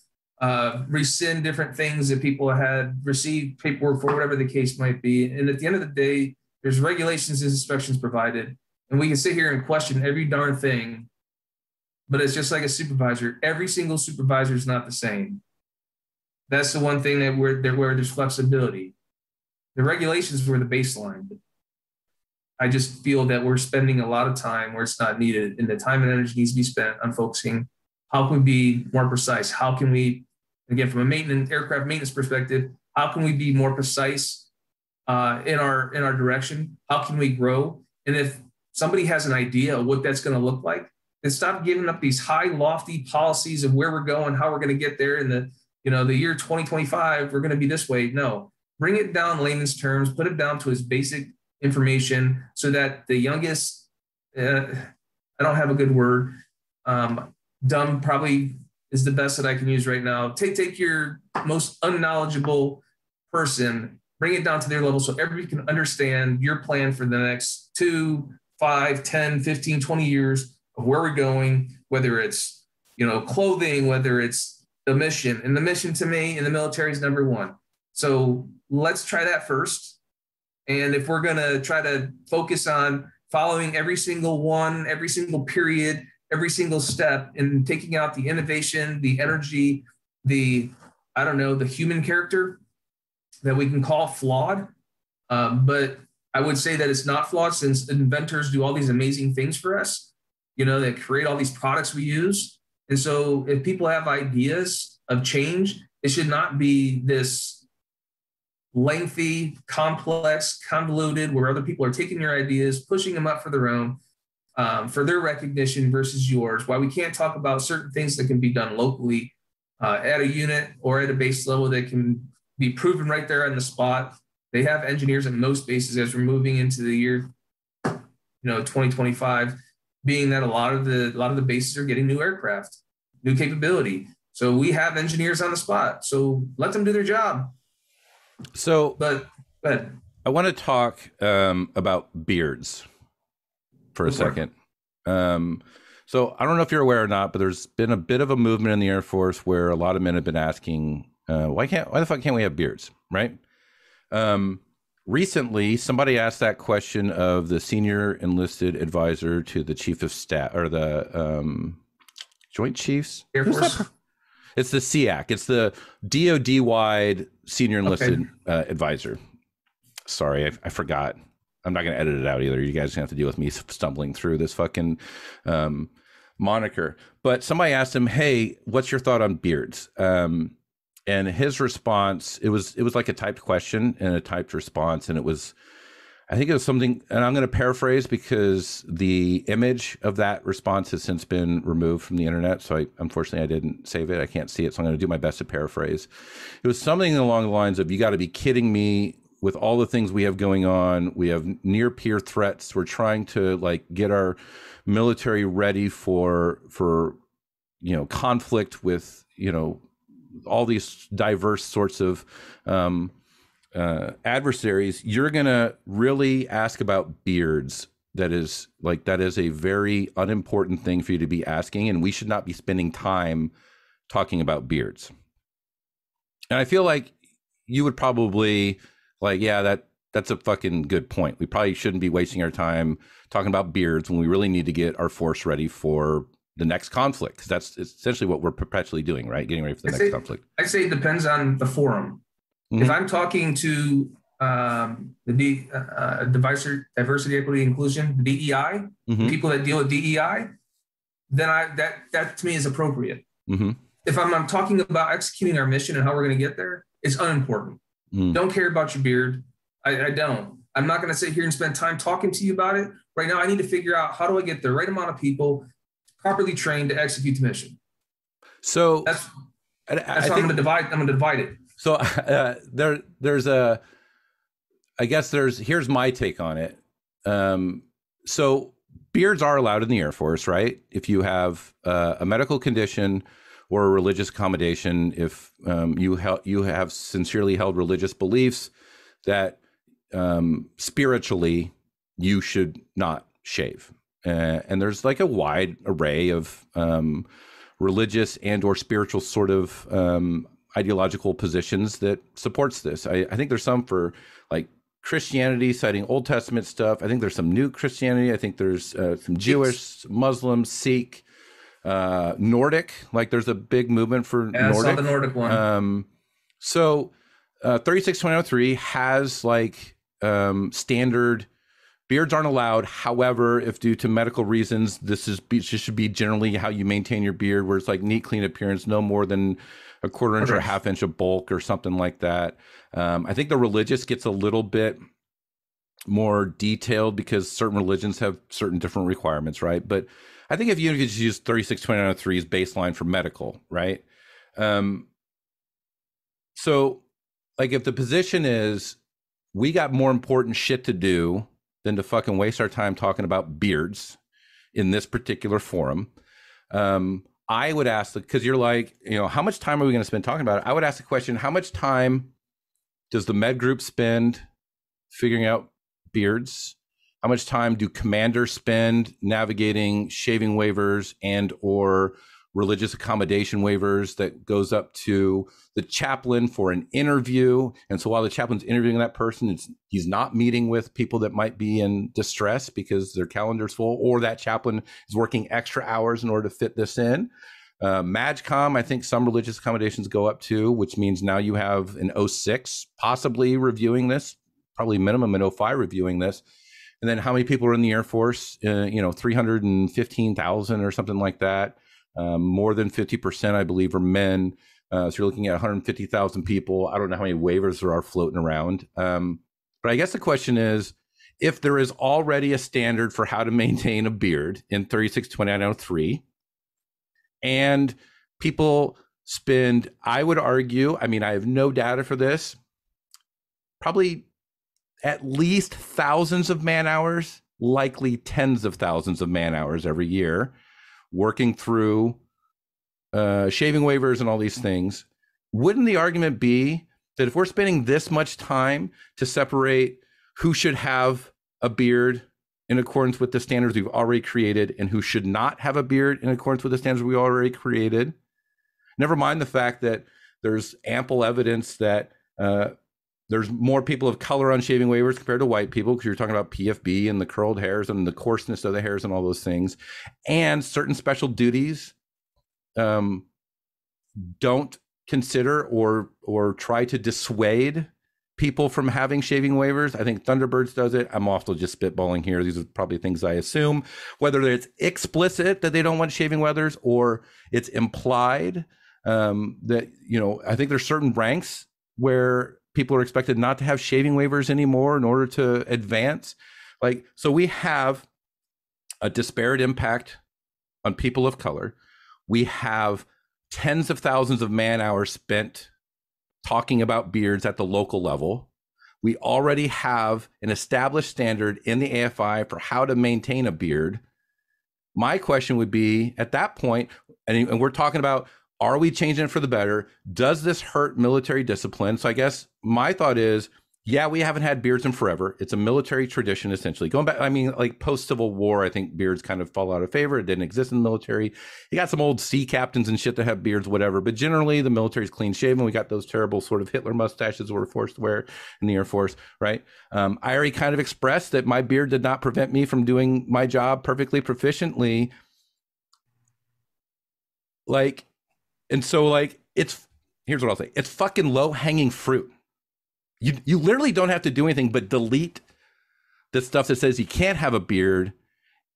rescind different things that people had received paperwork for, whatever the case might be. And at the end of the day, there's regulations and instructions provided. And we can sit here and question every darn thing, but it's just like a supervisor. Every single supervisor is not the same. That's the one thing that where there's flexibility. The regulations were the baseline. I just feel that we're spending a lot of time where it's not needed, and the time and energy needs to be spent on focusing. How can we be more precise? How can we, again, from a aircraft maintenance perspective, How can we be more precise in our direction? How can we grow? And if somebody has an idea of what that's going to look like, then stop giving up these high, lofty policies of where we're going, how we're going to get there in the year 2025. We're going to be this way. No, bring it down in layman's terms, put it down to its basic information, so that the youngest, I don't have a good word, dumb probably is the best that I can use right now. Take your most unknowledgeable person, bring it down to their level so everybody can understand your plan for the next 2, 5, 10, 15, 20 years of where we're going, whether it's, clothing, whether it's the mission. And the mission to me in the military is number one. So let's try that first. And if we're going to try to focus on following every single one, every single period, every single step, and taking out the innovation, the energy, the human character that we can call flawed. But I would say that it's not flawed, since inventors do all these amazing things for us, that create all these products we use. And so if people have ideas of change, it should not be this lengthy, complex, convoluted, where other people are taking your ideas, pushing them up for their own, for their recognition versus yours. Why we can't talk about certain things that can be done locally at a unit or at a base level that can be proven right there on the spot. They have engineers at most bases as we're moving into the year 2025, being that a lot of the bases are getting new aircraft, new capability. So we have engineers on the spot. So let them do their job. So, but I want to talk about beards for a second. So I don't know if you're aware or not, but there's been a bit of a movement in the Air Force where a lot of men have been asking, why the fuck can't we have beards, right? Recently, somebody asked that question of the senior enlisted advisor to the chief of staff, or the Joint Chiefs. Air Force. It's the SEAC. It's the DoD-wide senior enlisted advisor. Sorry, I forgot. I'm not going to edit it out either. You guys are going to have to deal with me stumbling through this fucking moniker. But somebody asked him, hey, what's your thought on beards? And his response, it was like a typed question and a typed response. And I think it was something, and I'm going to paraphrase because the image of that response has since been removed from the internet. So unfortunately, I didn't save it. I can't see it. So I'm going to do my best to paraphrase. It was something along the lines of, you got to be kidding me with all the things we have going on. We have near peer threats. We're trying to get our military ready for conflict with, all these diverse sorts of adversaries. You're going to really ask about beards. That is a very unimportant thing for you to be asking. And we should not be spending time talking about beards. And I feel like you would probably that's a fucking good point. We probably shouldn't be wasting our time talking about beards when we really need to get our force ready for the next conflict, because that's essentially what we're perpetually doing, right? Getting ready for the next conflict. I'd say it depends on the forum. Mm-hmm. If I'm talking to the diversity, equity, inclusion, the DEI, mm-hmm. people that deal with DEI, then that to me is appropriate. Mm-hmm. If I'm talking about executing our mission and how we're going to get there, it's unimportant. Don't care about your beard. I don't. I'm not going to sit here and spend time talking to you about it. Right now, I need to figure out, how do I get the right amount of people properly trained to execute the mission? So that's how I'm going to divide. I'm going to divide it. So here's my take on it. So beards are allowed in the Air Force, right? If you have a medical condition or a religious accommodation, if you have sincerely held religious beliefs that spiritually you should not shave. And there's a wide array of religious and or spiritual sort of ideological positions that supports this. I think there's some for Christianity, citing Old Testament stuff. I think there's some new Christianity. I think there's some Jewish, Muslim, Sikh, Nordic. There's a big movement for Nordic. I saw the Nordic one. So 362003 has standard Beards aren't allowed. However, if due to medical reasons, this should be generally how you maintain your beard, where it's like neat, clean appearance, no more than a quarter inch or a half inch of bulk or something like that. I think the religious gets a little bit more detailed because certain religions have certain different requirements, right? But I think if you could just use 362903 as baseline for medical, right? So like if the position is we got more important shit to do than to fucking waste our time talking about beards in this particular forum, I would ask, because you're like, how much time are we going to spend talking about it? I would ask the question, how much time does the med group spend figuring out beards? How much time do commanders spend navigating shaving waivers and or religious accommodation waivers that goes up to the chaplain for an interview? And so while the chaplain's interviewing that person, he's not meeting with people that might be in distress because their calendar's full, or that chaplain is working extra hours in order to fit this in. MAGCOM, I think some religious accommodations go up to, which means now you have an 06 possibly reviewing this, probably minimum an 05 reviewing this. And then how many people are in the Air Force? 315,000 or something like that. More than 50%, I believe, are men. So you're looking at 150,000 people. I don't know how many waivers there are floating around. But I guess the question is, if there is already a standard for how to maintain a beard in 362903, and people spend, I would argue, I mean, I have no data for this, probably at least thousands of man hours, likely tens of thousands of man hours every year, working through shaving waivers and all these things. Wouldn't the argument be that if we're spending this much time to separate who should have a beard in accordance with the standards we've already created and who should not have a beard in accordance with the standards we already created, never mind the fact that there's ample evidence that there's more people of color on shaving waivers compared to white people, because you're talking about PFB and the curled hairs and the coarseness of the hairs and all those things, and certain special duties don't consider or try to dissuade people from having shaving waivers. I think Thunderbirds does it. I'm also just spitballing here. These are probably things I assume, whether it's explicit that they don't want shaving waivers or it's implied that, I think there's certain ranks where people are expected not to have shaving waivers anymore in order to advance. So we have a disparate impact on people of color. We have tens of thousands of man hours spent talking about beards at the local level. We already have an established standard in the AFI for how to maintain a beard. My question would be, at that point, and we're talking about, are we changing it for the better? Does this hurt military discipline? So I guess my thought is, yeah, we haven't had beards in forever. It's a military tradition, essentially. Going back, I mean, like post-Civil War, I think beards kind of fall out of favor. It didn't exist in the military. You got some old sea captains and shit that have beards, whatever. But generally, the military's clean shaven. We got those terrible sort of Hitler mustaches we're forced to wear in the Air Force, right? I already kind of expressed that my beard did not prevent me from doing my job perfectly proficiently. Here's what I'll say. It's fucking low-hanging fruit. You literally don't have to do anything but delete the stuff that says you can't have a beard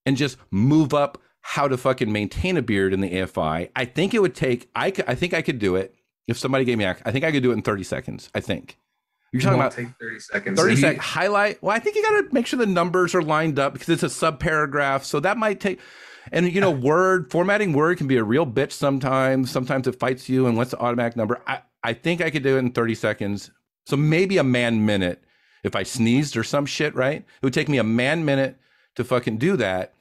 and just move up how to fucking maintain a beard in the AFI. I think it would take, I think I could do it if somebody gave me, I think I could do it in 30 seconds, I think. You're talking about take 30 seconds. 30 seconds, highlight. Well, I think you got to make sure the numbers are lined up because it's a subparagraph. So that might take, and formatting Word can be a real bitch sometimes. Sometimes it fights you and wants the automatic number. I think I could do it in 30 seconds. So maybe a man minute if I sneezed or some shit, right? It would take me a man minute to fucking do that.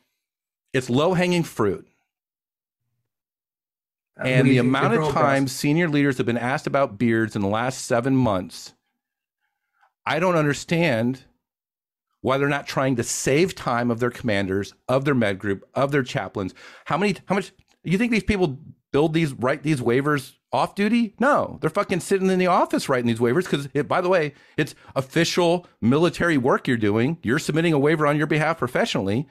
It's low-hanging fruit. And the amount of times senior leaders have been asked about beards in the last 7 months, I don't understand why they're not trying to save time of their commanders, of their med group, of their chaplains. How much you think these people write these waivers off duty? No, they're fucking sitting in the office writing these waivers because, by the way, it's official military work you're doing. You're submitting a waiver on your behalf professionally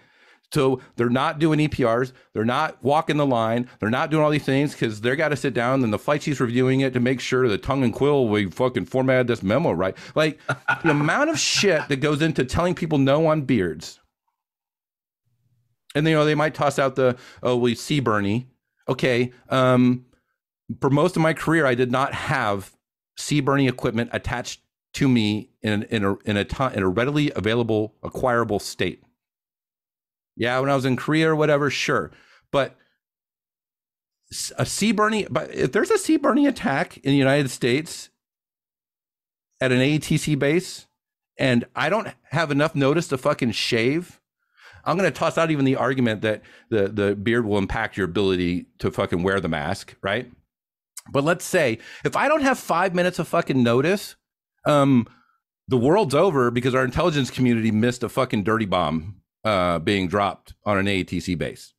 So they're not doing EPRs. They're not walking the line. They're not doing all these things because they got to sit down and the flight chief's reviewing it to make sure the tongue and quill, we fucking formatted this memo right. Like the amount of shit that goes into telling people no on beards. And, they might toss out we see Bernie. Okay. For most of my career, I did not have Sea Bernie equipment attached to me in a readily available, acquirable state. Yeah, when I was in Korea or whatever, sure. But a Sea Bernie, but if there's a Sea Bernie attack in the United States at an AETC base and I don't have enough notice to fucking shave, I'm going to toss out even the argument that the beard will impact your ability to fucking wear the mask, right? But let's say if I don't have 5 minutes of fucking notice, the world's over because our intelligence community missed a fucking dirty bomb being dropped on an AETC base.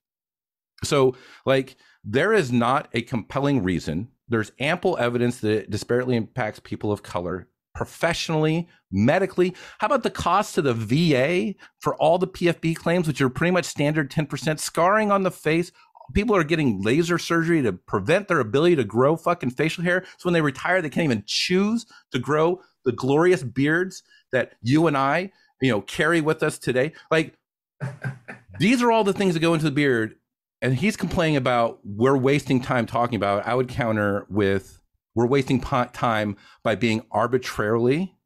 So, like, there is not a compelling reason. There's ample evidence that it disparately impacts people of color professionally, medically. How about the cost to the VA for all the PFB claims, which are pretty much standard 10% scarring on the face? People are getting laser surgery to prevent their ability to grow fucking facial hair. So when they retire, they can't even choose to grow the glorious beards that you and I, carry with us today. Like, these are all the things that go into the beard. And he's complaining about we're wasting time talking about it. I would counter with we're wasting time by being arbitrarily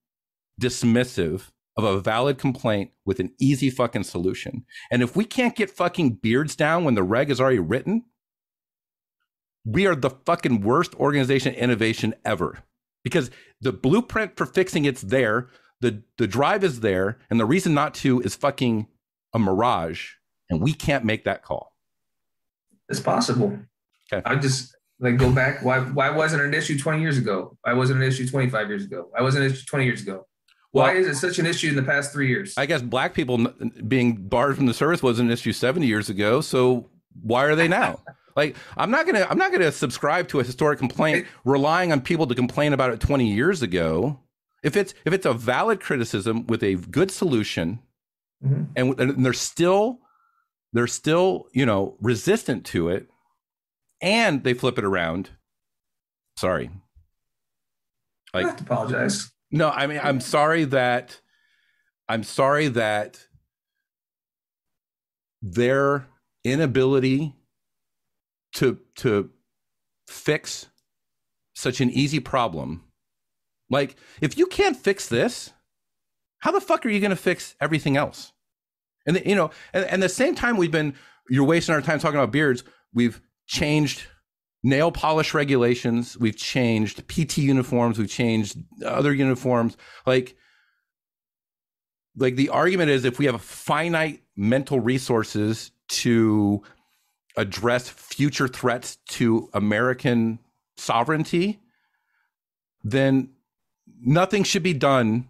dismissive of a valid complaint with an easy fucking solution. And if we can't get fucking beards down when the reg is already written, we are the fucking worst organization innovation ever. Because the blueprint for fixing it's there, the drive is there, and the reason not to is fucking a mirage, and we can't make that call. It's possible. Okay. I just go back. Why wasn't it an issue 20 years ago? Why wasn't it an issue 25 years ago? Why wasn't it an issue 20 years ago? Why is it such an issue in the past 3 years? I guess black people being barred from the service was an issue 70 years ago. So why are they now? Like, I'm not gonna subscribe to a historic complaint relying on people to complain about it 20 years ago. If it's a valid criticism with a good solution, mm-hmm. and they're still resistant to it, and they flip it around. Sorry. I have to apologize. No, I mean, I'm sorry that their inability to fix such an easy problem. Like, if you can't fix this, how the fuck are you going to fix everything else? And and the same time you're wasting our time talking about beards. We've changed nail polish regulations. We've changed PT uniforms. We've changed other uniforms. Like the argument is, if we have finite mental resources to address future threats to American sovereignty, then nothing should be done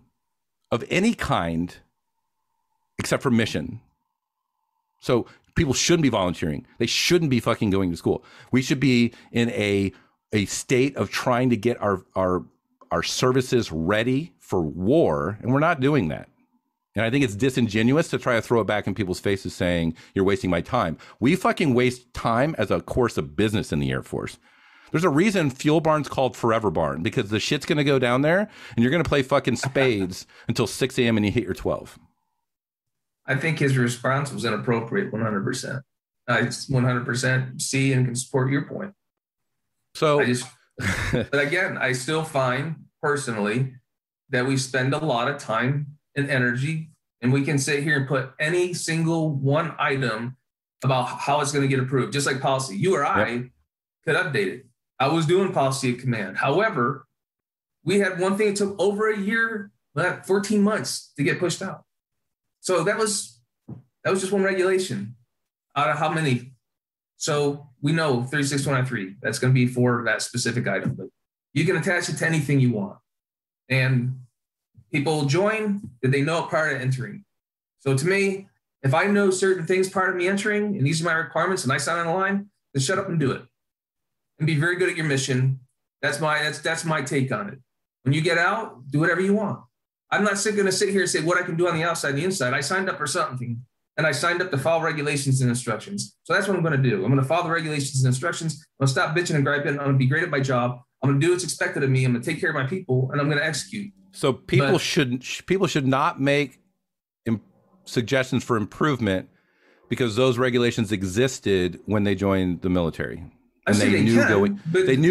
of any kind except for mission. So people shouldn't be volunteering. They shouldn't be fucking going to school. We should be in a state of trying to get our services ready for war, and we're not doing that. And I think it's disingenuous to try to throw it back in people's faces saying, you're wasting my time. We fucking waste time as a course of business in the Air Force. There's a reason Fuel Barn's called Forever Barn, because the shit's going to go down there and you're going to play fucking spades until 6 a.m. and you hit your 12. I think his response was inappropriate, 100%. I 100% see and can support your point. So, but again, I still find personally that we spend a lot of time and energy, and we can sit here and put any single one item about how it's going to get approved, just like policy. You or I could update it. I was doing policy at command. However, we had one thing that took over a year, 14 months to get pushed out. So that was just one regulation out of how many? So we know 36193, that's going to be for that specific item, but you can attach it to anything you want. And people join that they know it prior to entering. So to me, if I know certain things prior to me entering, and these are my requirements, and I sign on the line, then shut up and do it. And be very good at your mission. That's my take on it. When you get out, do whatever you want. I'm not going to sit here and say what I can do on the outside and the inside. I signed up for something. and I signed up to follow regulations and instructions. So that's what I'm going to do. I'm going to follow the regulations and instructions. I'm going to stop bitching and griping. I'm going to be great at my job. I'm going to do what's expected of me. I'm going to take care of my people, and I'm going to execute. So people should not make suggestions for improvement because those regulations existed when they joined the military. And they knew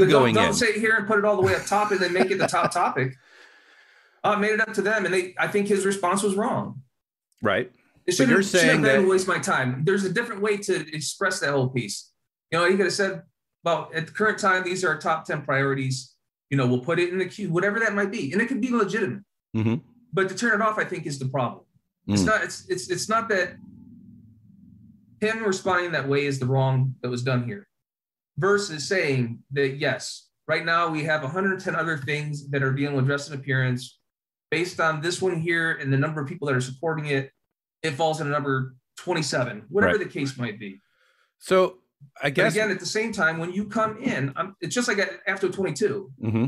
going in. Don't sit here and put it all the way up top and then make it the top topic. I made it up to them, and I think his response was wrong. Right. But you're saying that waste my time. There's a different way to express that whole piece. You know, he could have said, well, at the current time, these are our top 10 priorities. You know, we'll put it in the queue, whatever that might be. And it could be legitimate. Mm-hmm. But to turn it off, I think, is the problem. It's not that him responding that way is the wrong that was done here. Versus saying that, yes, right now we have 110 other things that are dealing with dress and appearance. Based on this one here and the number of people that are supporting it, it falls in number 27, whatever the case might be. So I guess, but again, at the same time, when you come in, it's just like after 22. Mm-hmm.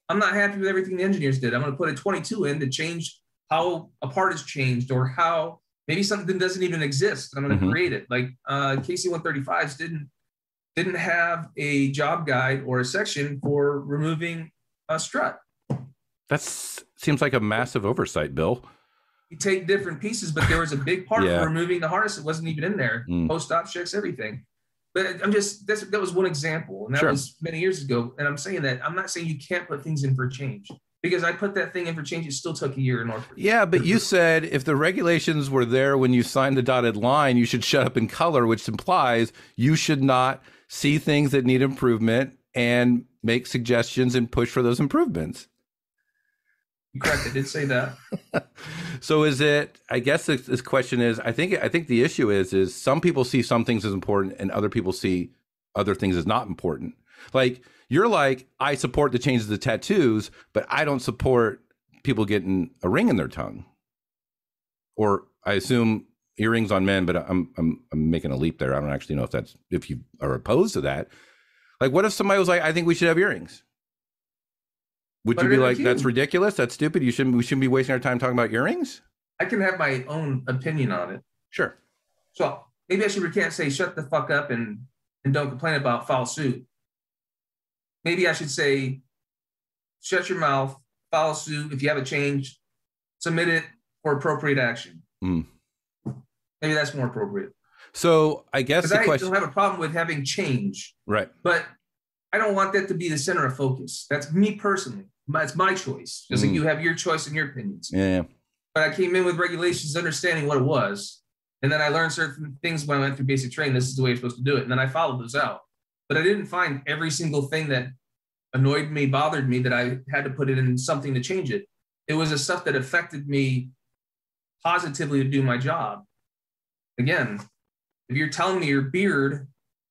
I'm not happy with everything the engineers did. I'm going to put a 22 in to change how a part is changed or how maybe something doesn't even exist. I'm going to create it. Like KC-135s didn't have a job guide or a section for removing a strut. That seems like a massive oversight, Bill. You take different pieces, but there was a big part for removing the harness that wasn't even in there. Post-op checks, everything. But that was one example, and that was many years ago. And I'm saying that I'm not saying you can't put things in for change, because I put that thing in for change. It still took a year in order. Yeah, but you said if the regulations were there when you signed the dotted line, you should shut up in color, which implies you should not see things that need improvement and make suggestions and push for those improvements. You're correct. I did say that. So is it, I guess this question is, I think the issue is some people see some things as important and other people see other things as not important. Like, you're like, I support the changes of tattoos, but I don't support people getting a ring in their tongue. Or I assume earrings on men, but I'm making a leap there. I don't actually know if you are opposed to that. Like, what if somebody was like, I think we should have earrings? Would you be like, that's ridiculous? That's stupid. We shouldn't be wasting our time talking about earrings? I can have my own opinion on it. Sure. So maybe I can't say shut the fuck up and don't complain about foul suit. Maybe I should say, shut your mouth, file suit. If you have a change, submit it for appropriate action. Maybe that's more appropriate. So I guess the question, I don't have a problem with having change. Right. But I don't want that to be the center of focus. That's me personally. It's my choice. Just like you have your choice and your opinions. Yeah. But I came in with regulations, understanding what it was. And then I learned certain things when I went through basic training. This is the way you're supposed to do it. And then I followed those out. But I didn't find every single thing that annoyed me, bothered me, that I had to put it in something to change it. It was the stuff that affected me positively to do my job. Again, if you're telling me your beard,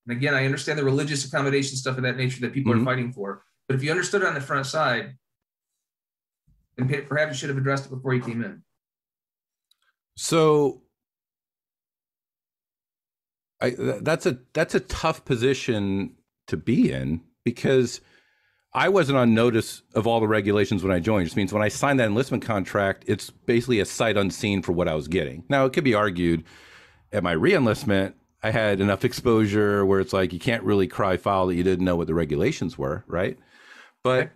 and again, I understand the religious accommodation stuff of that nature that people are fighting for. But if you understood it on the front side, then perhaps you should have addressed it before you came in. So that's a tough position to be in, because I wasn't on notice of all the regulations when I joined. It just means when I signed that enlistment contract, it's basically a sight unseen for what I was getting. Now, it could be argued at my re-enlistment, I had enough exposure where it's like, you can't really cry foul that you didn't know what the regulations were, right? But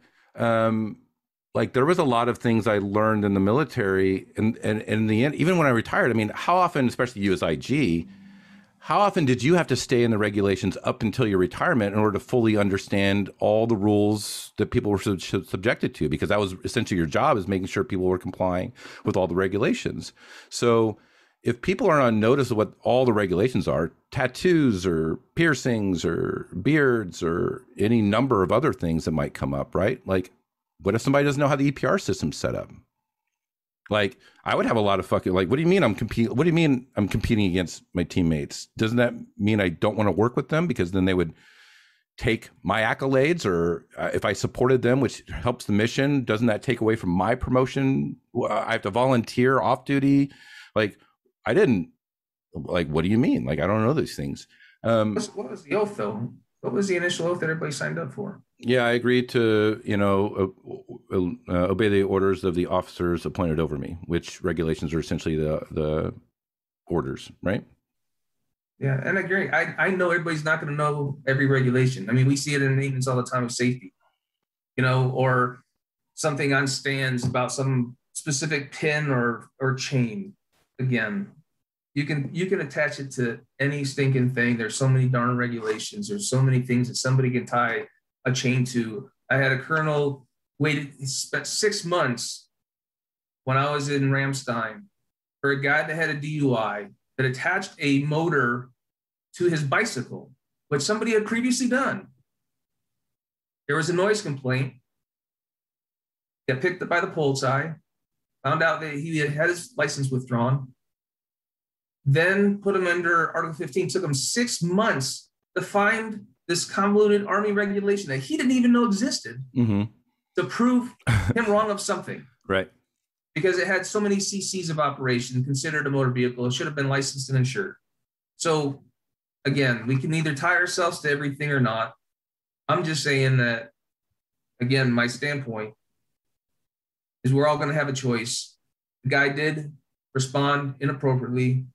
like, there was a lot of things I learned in the military, and in the end, even when I retired, I mean, how often, especially you as IG, how often did you have to stay in the regulations up until your retirement in order to fully understand all the rules that people were subjected to? Because that was essentially your job, is making sure people were complying with all the regulations. So if people are on notice of what all the regulations are, tattoos or piercings or beards or any number of other things that might come up, right? Like, what if somebody doesn't know how the EPR system's set up? Like, I would have a lot of fucking, like, what do you mean I'm competing against my teammates? Doesn't that mean I don't want to work with them? Because then they would take my accolades, or if I supported them, which helps the mission, doesn't that take away from my promotion? I have to volunteer off duty. Like, I didn't, like, what do you mean? Like, I don't know these things. What was the oath, though? What was the initial oath that everybody signed up for? Yeah, I agreed to, obey the orders of the officers appointed over me, which regulations are essentially the orders, right? Yeah, and I agree. I know everybody's not going to know every regulation. I mean, we see it in maintenance all the time with safety, or something on stands about some specific pin or chain. Again, you can attach it to any stinking thing. There's so many darn regulations. There's so many things that somebody can tie a chain to. I had a colonel spent 6 months when I was in Ramstein for a guy that had a DUI that attached a motor to his bicycle, which somebody had previously done. There was a noise complaint. Got picked up by the Polizei, found out that he had his license withdrawn, then put him under Article 15. Took him 6 months to find this convoluted Army regulation that he didn't even know existed to prove him wrong of something. Right. Because it had so many CCs of operation, considered a motor vehicle. It should have been licensed and insured. So again, we can either tie ourselves to everything or not. I'm just saying that, again, my standpoint is we're all going to have a choice. The guy did respond inappropriately.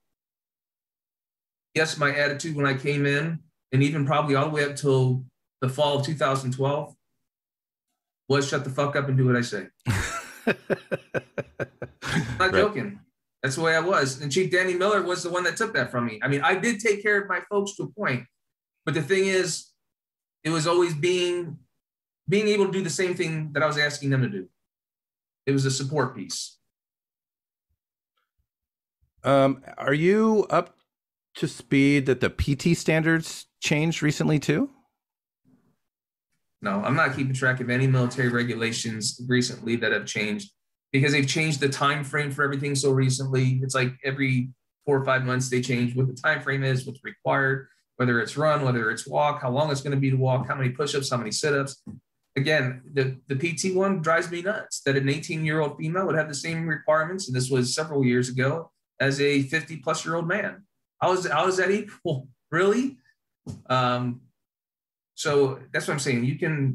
Yes, my attitude when I came in, and even probably all the way up till the fall of 2012, was shut the fuck up and do what I say. I'm not joking. That's the way I was. And Chief Danny Miller was the one that took that from me. I mean, I did take care of my folks to a point, but the thing is, it was always being able to do the same thing that I was asking them to do. It was a support piece. Are you up to speed that the PT standards changed recently too? No, I'm not keeping track of any military regulations recently that have changed, because they've changed the time frame for everything so recently. It's like every 4 or 5 months they change what the time frame is, what's required, whether it's run, whether it's walk, how long it's going to be to walk, how many push-ups, how many sit-ups. Again, the PT one drives me nuts that an 18-year-old female would have the same requirements, and this was several years ago, as a 50-plus-year-old man. How is that equal? Really? So that's what I'm saying.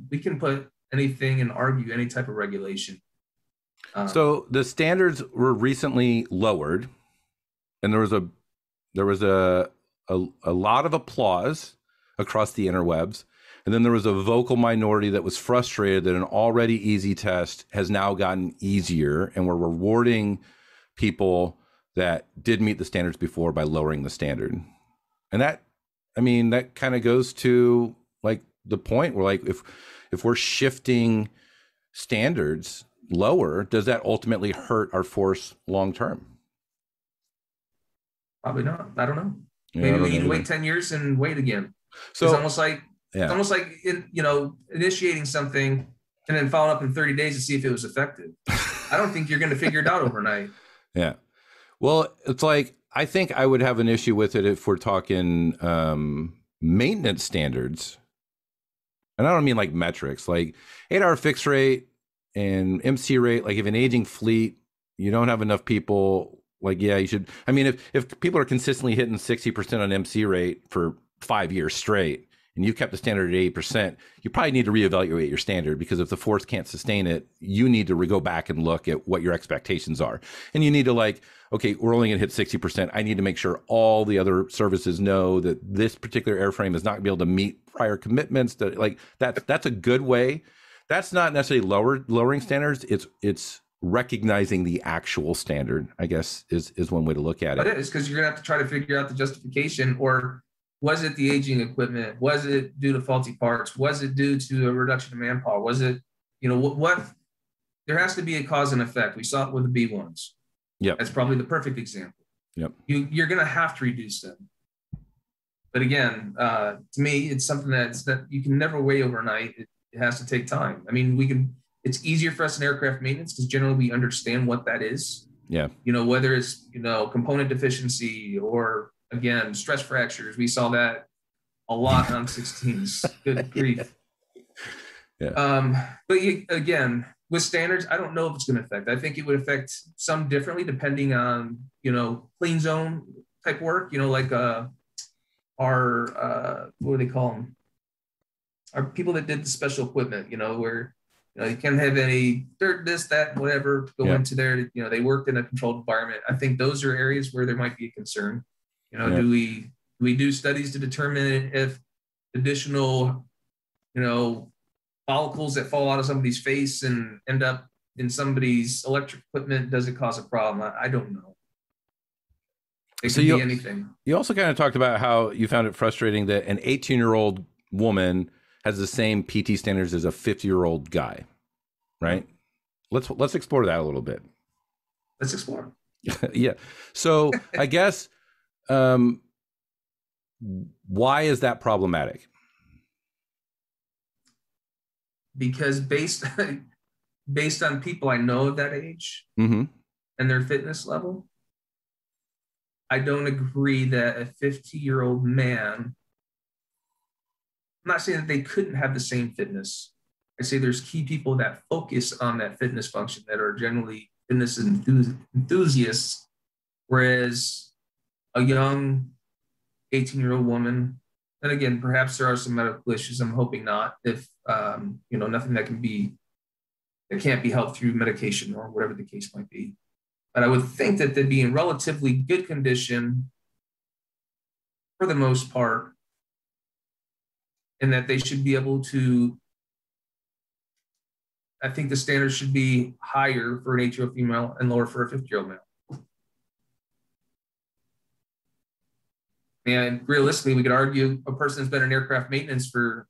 We can put anything and argue any type of regulation. So the standards were recently lowered, and there was a lot of applause across the interwebs. And then there was a vocal minority that was frustrated that an already easy test has now gotten easier, and we're rewarding people that did meet the standards before by lowering the standard. And that kind of goes to like the point where, like, if we're shifting standards lower, does that ultimately hurt our force long term? Probably not. I don't know. Yeah, Maybe we need to wait 10 years and wait again. So it's almost like initiating something and then following up in 30 days to see if it was effective. I don't think you're going to figure it out overnight. Yeah. Well, it's like, I think I would have an issue with it if we're talking maintenance standards. And I don't mean like metrics, like 8-hour fixed rate and MC rate. Like if an aging fleet, you don't have enough people, like, yeah, you should. I mean, if people are consistently hitting 60% on MC rate for 5 years straight, and you kept the standard at 8%, you probably need to reevaluate your standard, because if the force can't sustain it, you need to go back and look at what your expectations are. And you need to, like, okay, we're only going to hit 60%. I need to make sure all the other services know that this particular airframe is not going to be able to meet prior commitments. That's a good way. That's not necessarily lowering standards. It's recognizing the actual standard, I guess, is one way to look at it. It is, because you're going to have to try to figure out the justification. Or was it the aging equipment? Was it due to faulty parts? Was it due to a reduction in manpower? Was it, what? There has to be a cause and effect. We saw it with the B1s. Yep. That's probably the perfect example. Yep. You're going to have to reduce them. But again, to me, it's something that you can never weigh overnight. It has to take time. I mean, it's easier for us in aircraft maintenance because generally we understand what that is. Yeah. Whether it's, component deficiency or, again, stress fractures. We saw that a lot on 16s. Good grief. Yeah. But again, with standards, I don't know if it's going to affect. I think it would affect some differently depending on, clean zone type work, like our, what do they call them? Our people that did the special equipment, where You can't have any dirt, this, that, whatever go into there. They worked in a controlled environment. I think those are areas where there might be a concern. Do we do studies to determine if additional, follicles that fall out of somebody's face and end up in somebody's electric equipment, does it cause a problem? I don't know. It could be anything. You also kind of talked about how you found it frustrating that an 18-year-old woman has the same PT standards as a 50-year-old guy, right? Let's explore that a little bit. Let's explore. Yeah. So I guess why is that problematic? Because based on people I know of that age and their fitness level, I don't agree that a 50-year-old man, I'm not saying that they couldn't have the same fitness. I say there's key people that focus on that fitness function that are generally fitness enthusiasts, whereas a young 18-year-old woman, and again, perhaps there are some medical issues. I'm hoping not. If nothing that can't be helped through medication or whatever the case might be. But I would think that they'd be in relatively good condition for the most part, and that they should be able to. I think the standards should be higher for an 8-year-old female and lower for a 50-year-old male. And realistically, we could argue a person that's been in aircraft maintenance for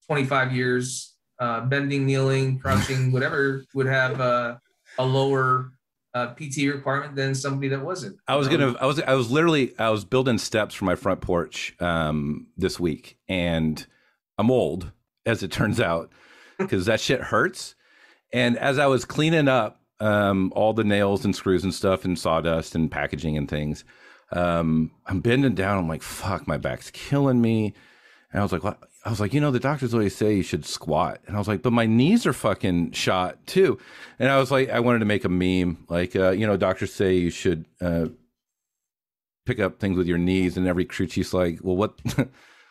25 years, bending, kneeling, crouching, whatever, would have a lower PT requirement than somebody that wasn't. I was building steps for my front porch this week, and I'm old, as it turns out, because that shit hurts. And as I was cleaning up all the nails and screws and stuff and sawdust and packaging and things, I'm bending down. I'm like, fuck, my back's killing me. And I was like, what? I was like, the doctors always say you should squat. And I was like, but my knees are fucking shot too. And I was like, I wanted to make a meme. Like, doctors say you should pick up things with your knees. And every crew chief's like, well, what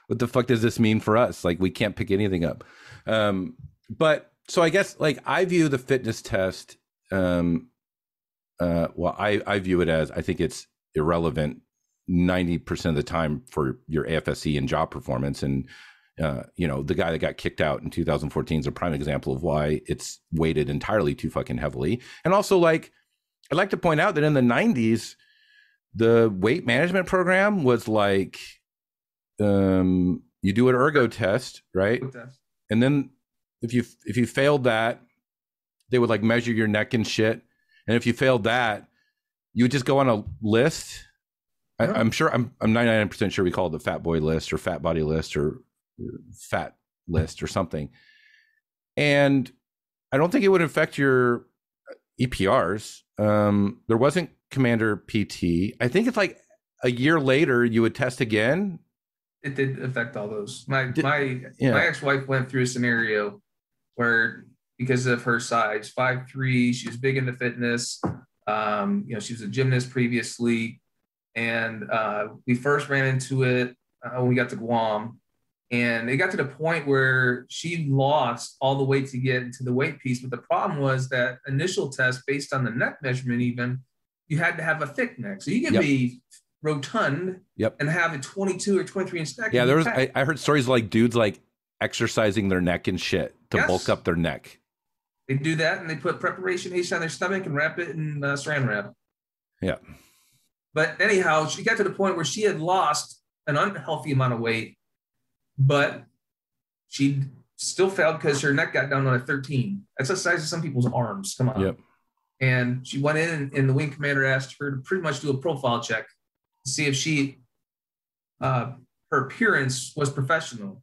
the fuck does this mean for us? Like, we can't pick anything up. But so I guess, like, I view the fitness test, I view it as, I think it's irrelevant 90% of the time for your AFSC and job performance. And, the guy that got kicked out in 2014 is a prime example of why it's weighted entirely too fucking heavily. And also, like, I'd like to point out that in the 90s, the weight management program was like, you do an ergo test, right? And then if you failed that, they would like measure your neck and shit. And if you failed that, you would just go on a list. I'm sure I'm 99% sure we call it the fat boy list or fat body list or fat list or something. And I don't think it would affect your EPRs. There wasn't Commander PT. I think it's like a year later you would test again. It did affect all those. My ex-wife went through a scenario where, because of her size, 5'3", she was big into fitness. She was a gymnast previously. And we first ran into it when we got to Guam. And it got to the point where she lost all the weight to get into the weight piece. But the problem was that initial test, based on the neck measurement even, you had to have a thick neck. So you can be rotund and have a 22 or 23 inch neck. Yeah, there was. I heard stories like dudes like exercising their neck and shit to bulk up their neck. They do that, and they put preparation H on their stomach and wrap it in saran wrap. Yeah. But anyhow, she got to the point where she had lost an unhealthy amount of weight, but she still failed because her neck got down to a 13. That's the size of some people's arms. Come on. Yep. And she went in, and the wing commander asked her to pretty much do a profile check to see if her appearance was professional.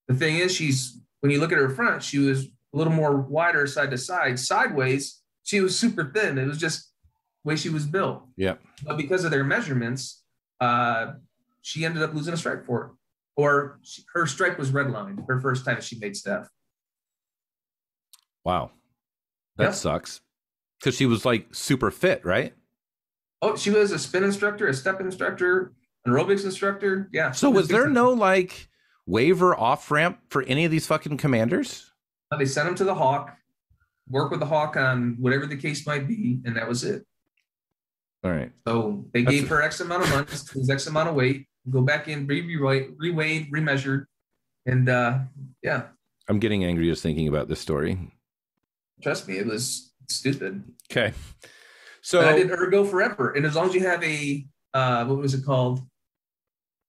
The thing is, when you look at her front, she was a little more wider side to side. Sideways, she was super thin. It was just the way she was built. Yeah. But because of their measurements, she ended up losing a strike for it. Or her strike was redlined her first time she made staff. Wow. That sucks. Because she was like super fit, right? Oh, she was a spin instructor, a step instructor, an aerobics instructor. Yeah. So was there no like waiver off ramp for any of these fucking commanders? They sent them to the Hawk. work with the hawk on whatever the case might be, and that was it. All right. So they gave her X amount of months, lose X amount of weight, go back in, reweighed, remeasured, and yeah. I'm getting angry just thinking about this story. Trust me, it was stupid. Okay. So and I did ergo forever, and as long as you have a what was it called?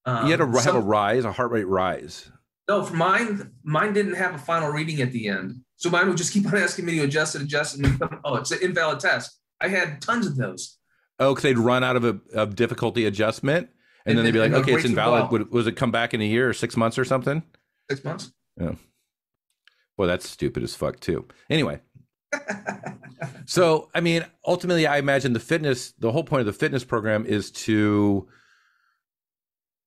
You had to have a rise, a heart rate rise. No, for mine didn't have a final reading at the end. So mine would just keep on asking me to adjust it, and oh, it's an invalid test. I had tons of those. Oh, because they'd run out of difficulty adjustment, and then they'd be like, okay, it's invalid. Was it come back in a year or 6 months or something? 6 months. Yeah. Well, that's stupid as fuck too. Anyway. So, I mean, ultimately, I imagine the whole point of the fitness program is to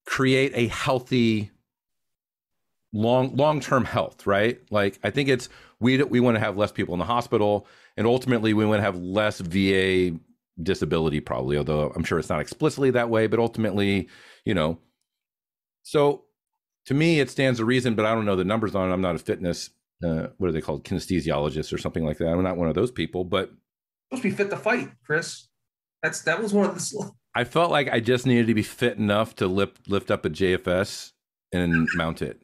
create a healthy, long-term health, right? Like, I think we want to have less people in the hospital, and ultimately we want to have less VA disability, probably, although I'm sure it's not explicitly that way, but ultimately, so to me, it stands to reason, but I don't know the numbers on it. I'm not a fitness what are they called? Kinesthesiologist or something like that. I'm not one of those people, but supposed to be fit to fight, Chris. That was one of the. I felt like I just needed to be fit enough to lift up a JFS and mount it.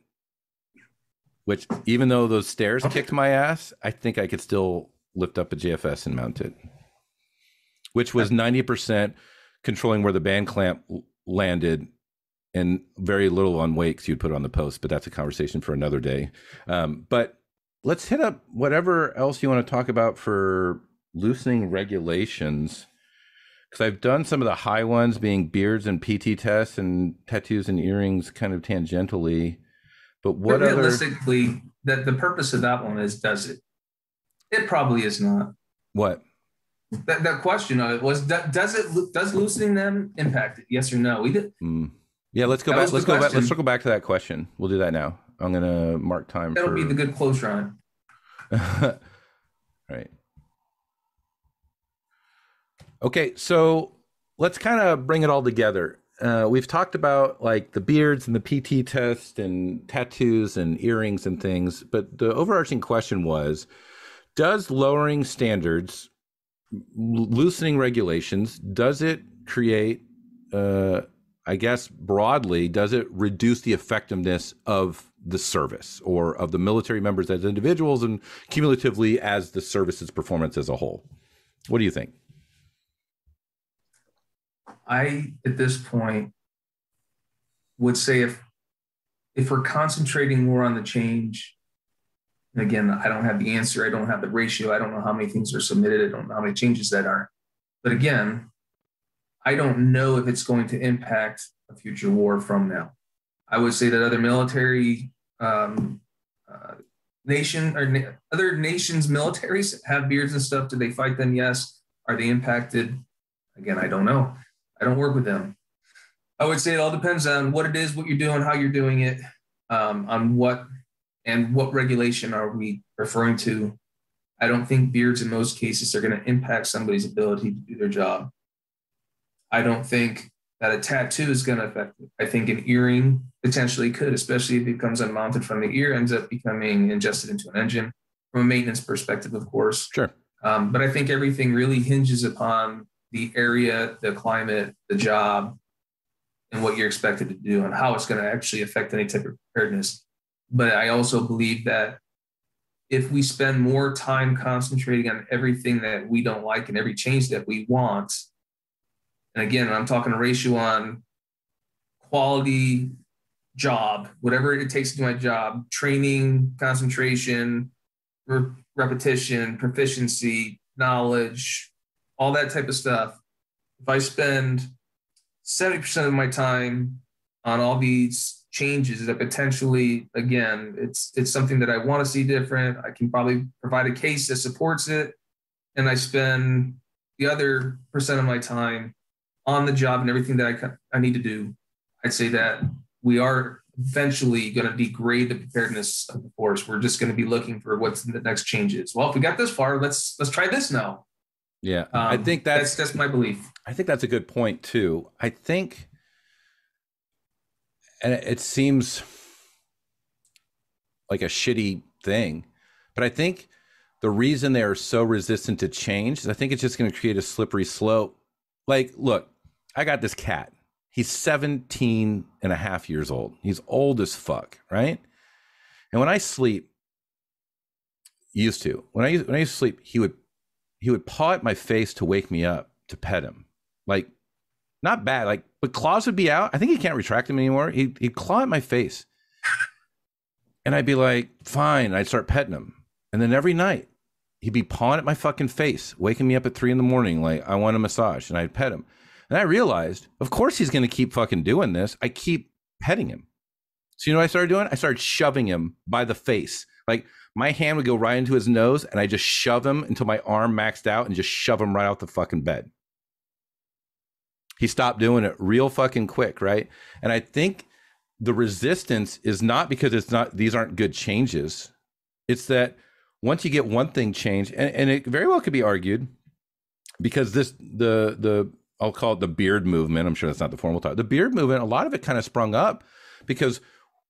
Which, even though those stairs kicked my ass, I think I could still lift up a JFS and mount it. Which was 90% controlling where the band clamp landed, and very little on weight because you'd put it on the post. But that's a conversation for another day. But let's hit up whatever else you want to talk about for loosening regulations, because I've done some of the high ones, being beards and PT tests and tattoos and earrings, kind of tangentially. But what realistically, that the purpose of that one is, does it? It probably is not. What? That question of it was, does loosening them impact it? Yes or no? We did. Yeah, let's go back. Let's go back. Let's circle back to that question. We'll do that now. I'm gonna mark time. That'll be the good closure on it. Right. Okay, so let's kind of bring it all together. We've talked about like the beards and the PT test and tattoos and earrings and things, but the overarching question was, does lowering standards, loosening regulations, does it create, I guess broadly, does it reduce the effectiveness of the service or of the military members as individuals and cumulatively as the service's performance as a whole? What do you think? I, at this point, would say if we're concentrating more on the change, and again, I don't have the answer, I don't have the ratio, I don't know how many things are submitted, I don't know how many changes that are. But again, I don't know if it's going to impact a future war from now. I would say that other military nation or other nations' militaries have beards and stuff. Do they fight them? Yes. Are they impacted? Again, I don't know. I don't work with them. I would say it all depends on what it is, what you're doing, how you're doing it, on what regulation are we referring to. I don't think beards in most cases are going to impact somebody's ability to do their job. I don't think that a tattoo is going to affect it. I think an earring potentially could, especially if it becomes unmounted from the ear, ends up becoming ingested into an engine from a maintenance perspective, of course. Sure. But I think everything really hinges upon the area, the climate, the job, and what you're expected to do and how it's going to actually affect any type of preparedness. But I also believe that if we spend more time concentrating on everything that we don't like and every change that we want, and again, I'm talking a ratio on quality, job, whatever it takes to do my job, training, concentration, repetition, proficiency, knowledge, all that type of stuff. If I spend 70% of my time on all these changes that potentially, again, it's something that I want to see different. I can probably provide a case that supports it. And I spend the other percent of my time on the job and everything that I need to do. I'd say that we are eventually going to degrade the preparedness of the force. We're just going to be looking for what's the next changes. Well, if we got this far, let's try this now. Yeah, I think that's my belief. I think that's a good point too. I think, and it seems like a shitty thing, but I think the reason they are so resistant to change is I think it's just going to create a slippery slope. Like, look, I got this cat. He's 17 and a half years old. He's old as fuck, right? And when I sleep, when I used to sleep, he would paw at my face to wake me up to pet him. Like, not bad, like, but claws would be out. I think he can't retract them anymore. He'd claw at my face. And I'd be like, fine. I'd start petting him. And then every night, he'd be pawing at my fucking face, waking me up at 3 a.m, like, I want a massage. And I'd pet him. And I realized, of course he's going to keep fucking doing this. I keep petting him. So you know what I started doing? I started shoving him by the face. Like, my hand would go right into his nose, and I just shove him until my arm maxed out and just shove him right out the fucking bed. He stopped doing it real fucking quick, right? And I think the resistance is not because these aren't good changes. It's that once you get one thing changed, and it very well could be argued, because I'll call it the beard movement. I'm sure that's not the formal title. The beard movement, a lot of it kind of sprung up because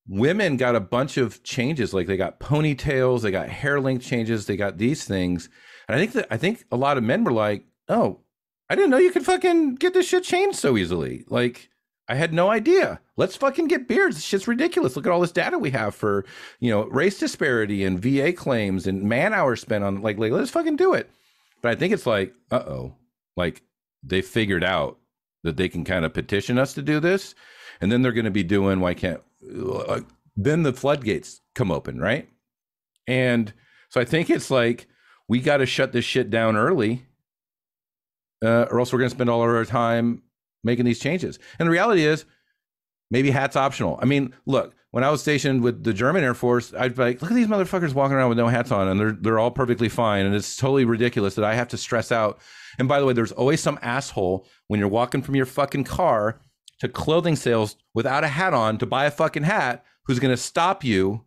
women got a bunch of changes. Like, they got ponytails, they got hair length changes, they got these things. And I think a lot of men were like, oh, I didn't know you could fucking get this shit changed so easily. Like, I had no idea. Let's fucking get beards. This shit's ridiculous. Look at all this data we have for, race disparity and VA claims and man hours spent on, like let's fucking do it. But I think it's like, like, they figured out that they can kind of petition us to do this. And then they're going to be doing, then the floodgates come open, right? And so I think it's like, we got to shut this shit down early, or else we're going to spend all of our time making these changes. And the reality is, maybe hat's optional. I mean, look, when I was stationed with the German Air Force, I'd be like, look at these motherfuckers walking around with no hats on, and they're all perfectly fine. And it's totally ridiculous that I have to stress out. And by the way, there's always some asshole when you're walking from your fucking car to clothing sales without a hat on to buy a fucking hat, who's going to stop you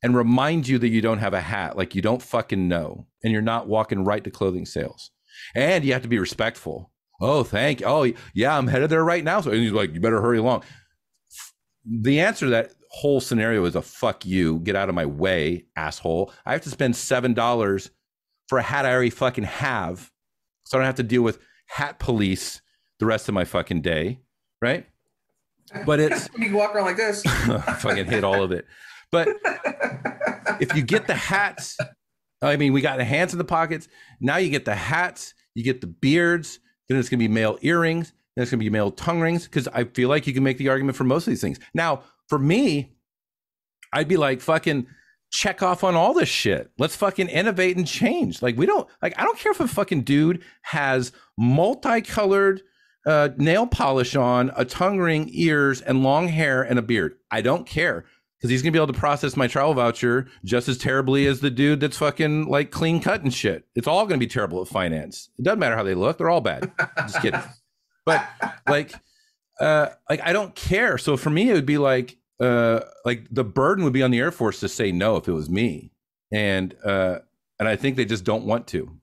and remind you that you don't have a hat, like you don't fucking know, and you're not walking right to clothing sales. And you have to be respectful. Oh, thank you. Oh, yeah, I'm headed there right now. So and he's like, you better hurry along. The answer to that whole scenario is a fuck you. Get out of my way, asshole. I have to spend $7 for a hat I already fucking have, so I don't have to deal with hat police the rest of my fucking day. Right? But it's you can walk around like this. Fucking hate all of it. But if you get the hats, I mean, we got the hands in the pockets. Now you get the hats, you get the beards, then it's gonna be male earrings, then it's gonna be male tongue rings, because I feel like you can make the argument for most of these things. Now, for me, I'd be like, fucking check off on all this shit. Let's fucking innovate and change. Like, I don't care if a fucking dude has multicolored nail polish on, a tongue ring, ears, and long hair and a beard. I don't care, because he's gonna be able to process my travel voucher just as terribly as the dude that's fucking like clean cut and shit. It's all gonna be terrible at finance. It doesn't matter how they look; they're all bad. Just kidding. But like I don't care. So for me, it would be like the burden would be on the Air Force to say no if it was me, and I think they just don't want to.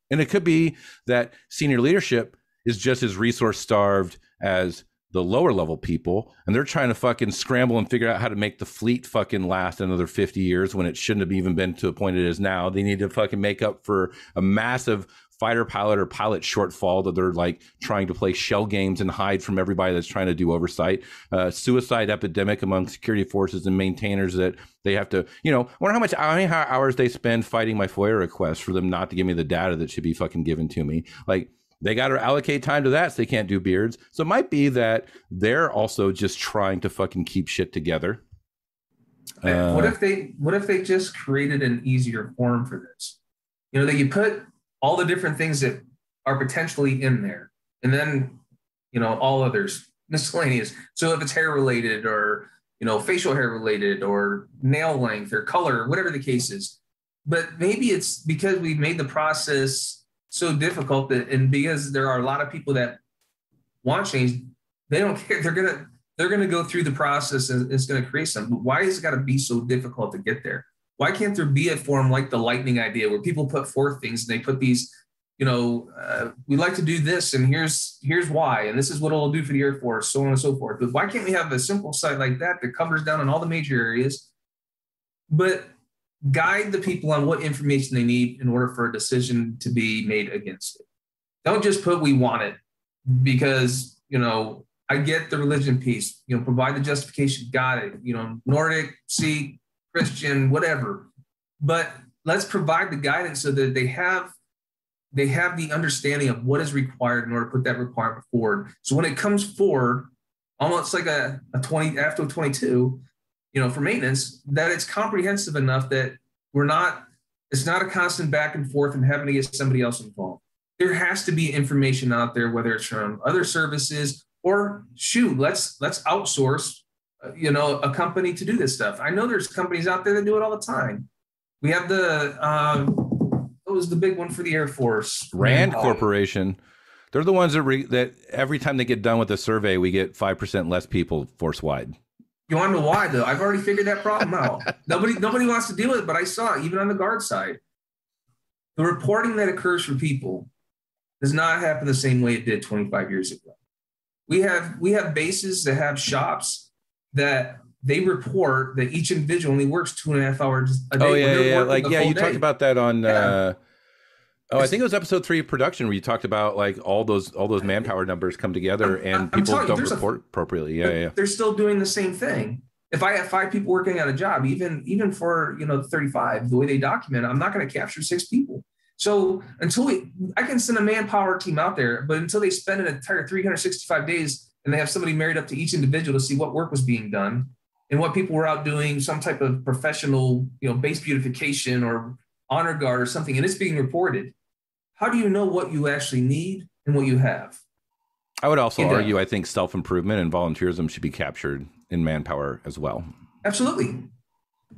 And it could be that senior leadership is just as resource starved as the lower level people, and they're trying to fucking scramble and figure out how to make the fleet fucking last another 50 years when it shouldn't have even been to the point it is now. They need to fucking make up for a massive fighter pilot or pilot shortfall that they're like trying to play shell games and hide from everybody that's trying to do oversight. Suicide epidemic among security forces and maintainers that they have to, wonder how many hours they spend fighting my FOIA requests for them not to give me the data that should be fucking given to me. Like, they got to allocate time to that, so they can't do beards. So it might be that they're also just trying to fucking keep shit together. What if they just created an easier form for this? That you put all the different things that are potentially in there, and then all others miscellaneous. So if it's hair related or facial hair related or nail length or color, whatever the case is, but maybe it's because we've made the process so difficult and because there are a lot of people that want change, they don't care. They're gonna go through the process and it's gonna create something. But why has it got to be so difficult to get there? Why can't there be a form like the lightning idea where people put forth things and they put these, we'd like to do this and here's why, and this is what it'll do for the Air Force, so on and so forth. But why can't we have a simple site like that that covers down in all the major areas, but guide the people on what information they need in order for a decision to be made against it. Don't just put we want it, because, I get the religion piece, provide the justification, got it, Nordic, Sikh, Christian, whatever. But let's provide the guidance so that they have the understanding of what is required in order to put that requirement forward. So when it comes forward, almost like a 20 after 22, for maintenance, that it's comprehensive enough that it's not a constant back and forth and having to get somebody else involved. There has to be information out there, whether it's from other services or let's outsource, a company to do this stuff. I know there's companies out there that do it all the time. We have what was the big one for the Air Force? Rand Corporation. They're the ones that every time they get done with a survey, we get 5% less people force wide. You want to know why, though? I've already figured that problem out. Nobody wants to deal with it, but I saw it even on the guard side. The reporting that occurs for people does not happen the same way it did 25 years ago. We have bases that have shops that they report that each individual only works 2.5 hours a day. Oh yeah. You talked about that on. Yeah. I think it was episode 3 of production where you talked about like all those manpower numbers come together and people don't report appropriately. Yeah. They're still doing the same thing. If I have 5 people working on a job, even for 35, the way they document it, I'm not going to capture 6 people. So I can send a manpower team out there, but until they spend an entire 365 days and they have somebody married up to each individual to see what work was being done and what people were out doing, some type of professional, base beautification or honor guard or something, and it's being reported. How do you know what you actually need and what you have? I would also argue, I think self-improvement and volunteerism should be captured in manpower as well. Absolutely.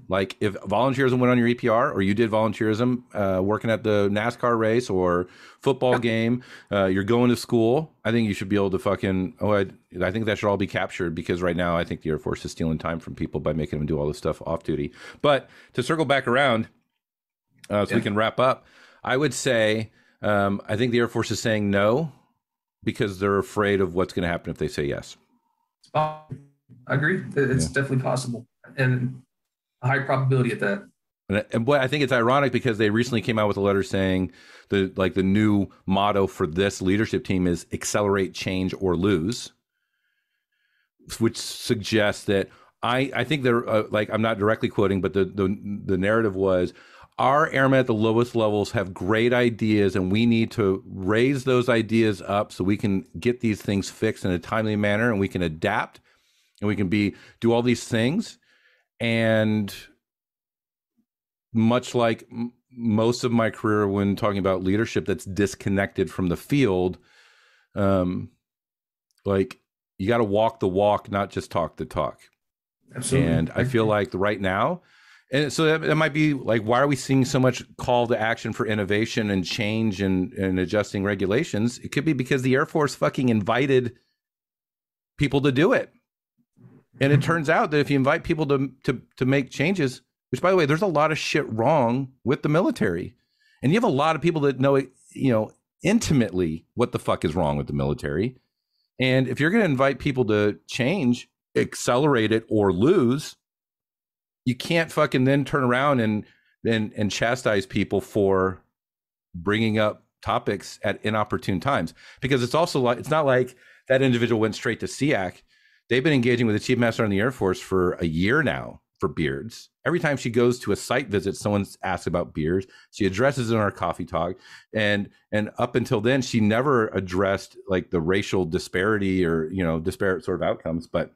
Like if volunteerism went on your EPR or you did volunteerism working at the NASCAR race or football game, you're going to school, I think you should be able to I think that should all be captured, because right now I think the Air Force is stealing time from people by making them do all this stuff off duty. But to circle back around, we can wrap up, I would say I think the Air Force is saying no because they're afraid of what's going to happen if they say yes. I agree. It's definitely possible. And a high probability at that. And I think it's ironic because they recently came out with a letter saying the new motto for this leadership team is accelerate, change, or lose, which suggests that I think they're I'm not directly quoting, but the narrative was our airmen at the lowest levels have great ideas and we need to raise those ideas up so we can get these things fixed in a timely manner and we can adapt and we can do all these things. And much like most of my career when talking about leadership that's disconnected from the field, you got to walk the walk, not just talk the talk. Absolutely. And I feel like right now, and so that might be like, why are we seeing so much call to action for innovation and change and adjusting regulations? It could be because the Air Force fucking invited people to do it. And it turns out that if you invite people to make changes, which by the way, there's a lot of shit wrong with the military. And you have a lot of people that know, intimately what the fuck is wrong with the military. And if you're going to invite people to change, accelerate it or lose, you can't fucking then turn around and chastise people for bringing up topics at inopportune times. Because it's also like, it's not like that individual went straight to SEAC. They've been engaging with the Chief Master in the Air Force for a year now for beards. Every time she goes to a site visit, someone's asked about beards. She addresses it in our coffee talk. And up until then, she never addressed like the racial disparity or, disparate sort of outcomes. But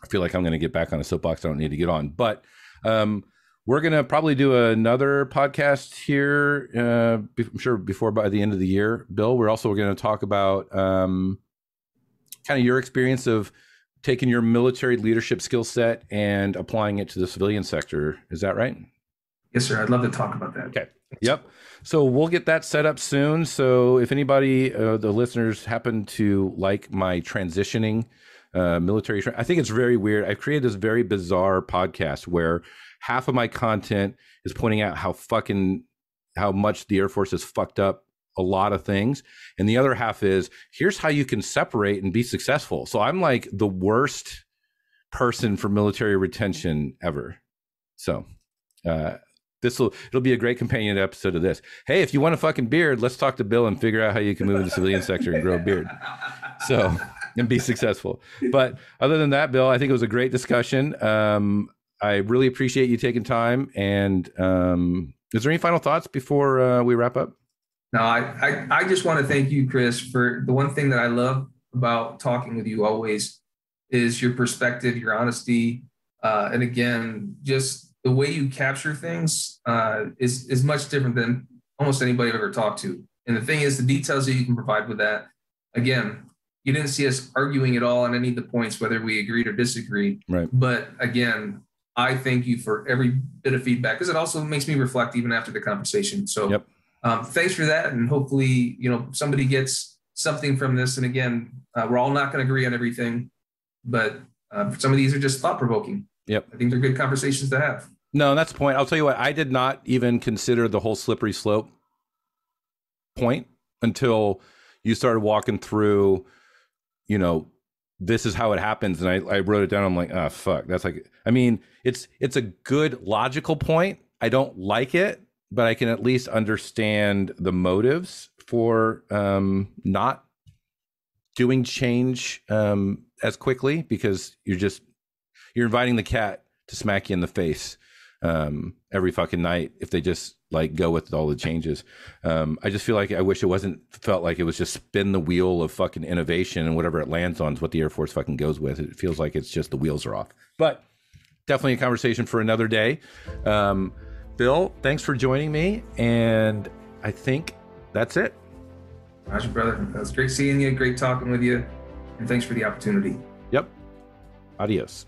I feel like I'm going to get back on a soapbox I don't need to get on. But we're going to probably do another podcast here, I'm sure by the end of the year. Bill, we're also going to talk about kind of your experience of taking your military leadership skill set and applying it to the civilian sector. Is that right? Yes, sir. I'd love to talk about that. Okay. Yep. So we'll get that set up soon. So if anybody, the listeners happen to like my transitioning military, I think it's very weird. I've created this very bizarre podcast where half of my content is pointing out how much the Air Force has fucked up a lot of things. And the other half is, here's how you can separate and be successful. So I'm like the worst person for military retention ever. So It'll be a great companion episode of this. Hey, if you want a fucking beard, let's talk to Bill and figure out how you can move in the civilian sector and grow a beard. So, and be successful. But other than that, Bill, I think it was a great discussion. I really appreciate you taking time. And is there any final thoughts before we wrap up? No, I just want to thank you, Chris, for the one thing that I love about talking with you always is your perspective, your honesty. And again, just the way you capture things is much different than almost anybody I've ever talked to. And the thing is, the details that you can provide with that, again, you didn't see us arguing at all on any of the points, whether we agreed or disagreed. Right. But again, I thank you for every bit of feedback, because it also makes me reflect even after the conversation. So yep. Thanks for that. And hopefully, somebody gets something from this. And again, we're all not going to agree on everything, but some of these are just thought provoking. Yep. I think they're good conversations to have. No, that's the point. I'll tell you what, I did not even consider the whole slippery slope point until you started walking through, this is how it happens. And I wrote it down. I'm like, oh, fuck. That's like, I mean, it's a good logical point. I don't like it, but I can at least understand the motives for not doing change as quickly, because you're inviting the cat to smack you in the face every fucking night if they just like go with all the changes. I just feel like I wish it felt like it was just spin the wheel of fucking innovation, and whatever it lands on is what the Air Force fucking goes with. It feels like it's just the wheels are off. But definitely a conversation for another day. Bill, thanks for joining me, and I think that's it. Roger, brother. It was great seeing you, great talking with you, and thanks for the opportunity. Yep. Adios.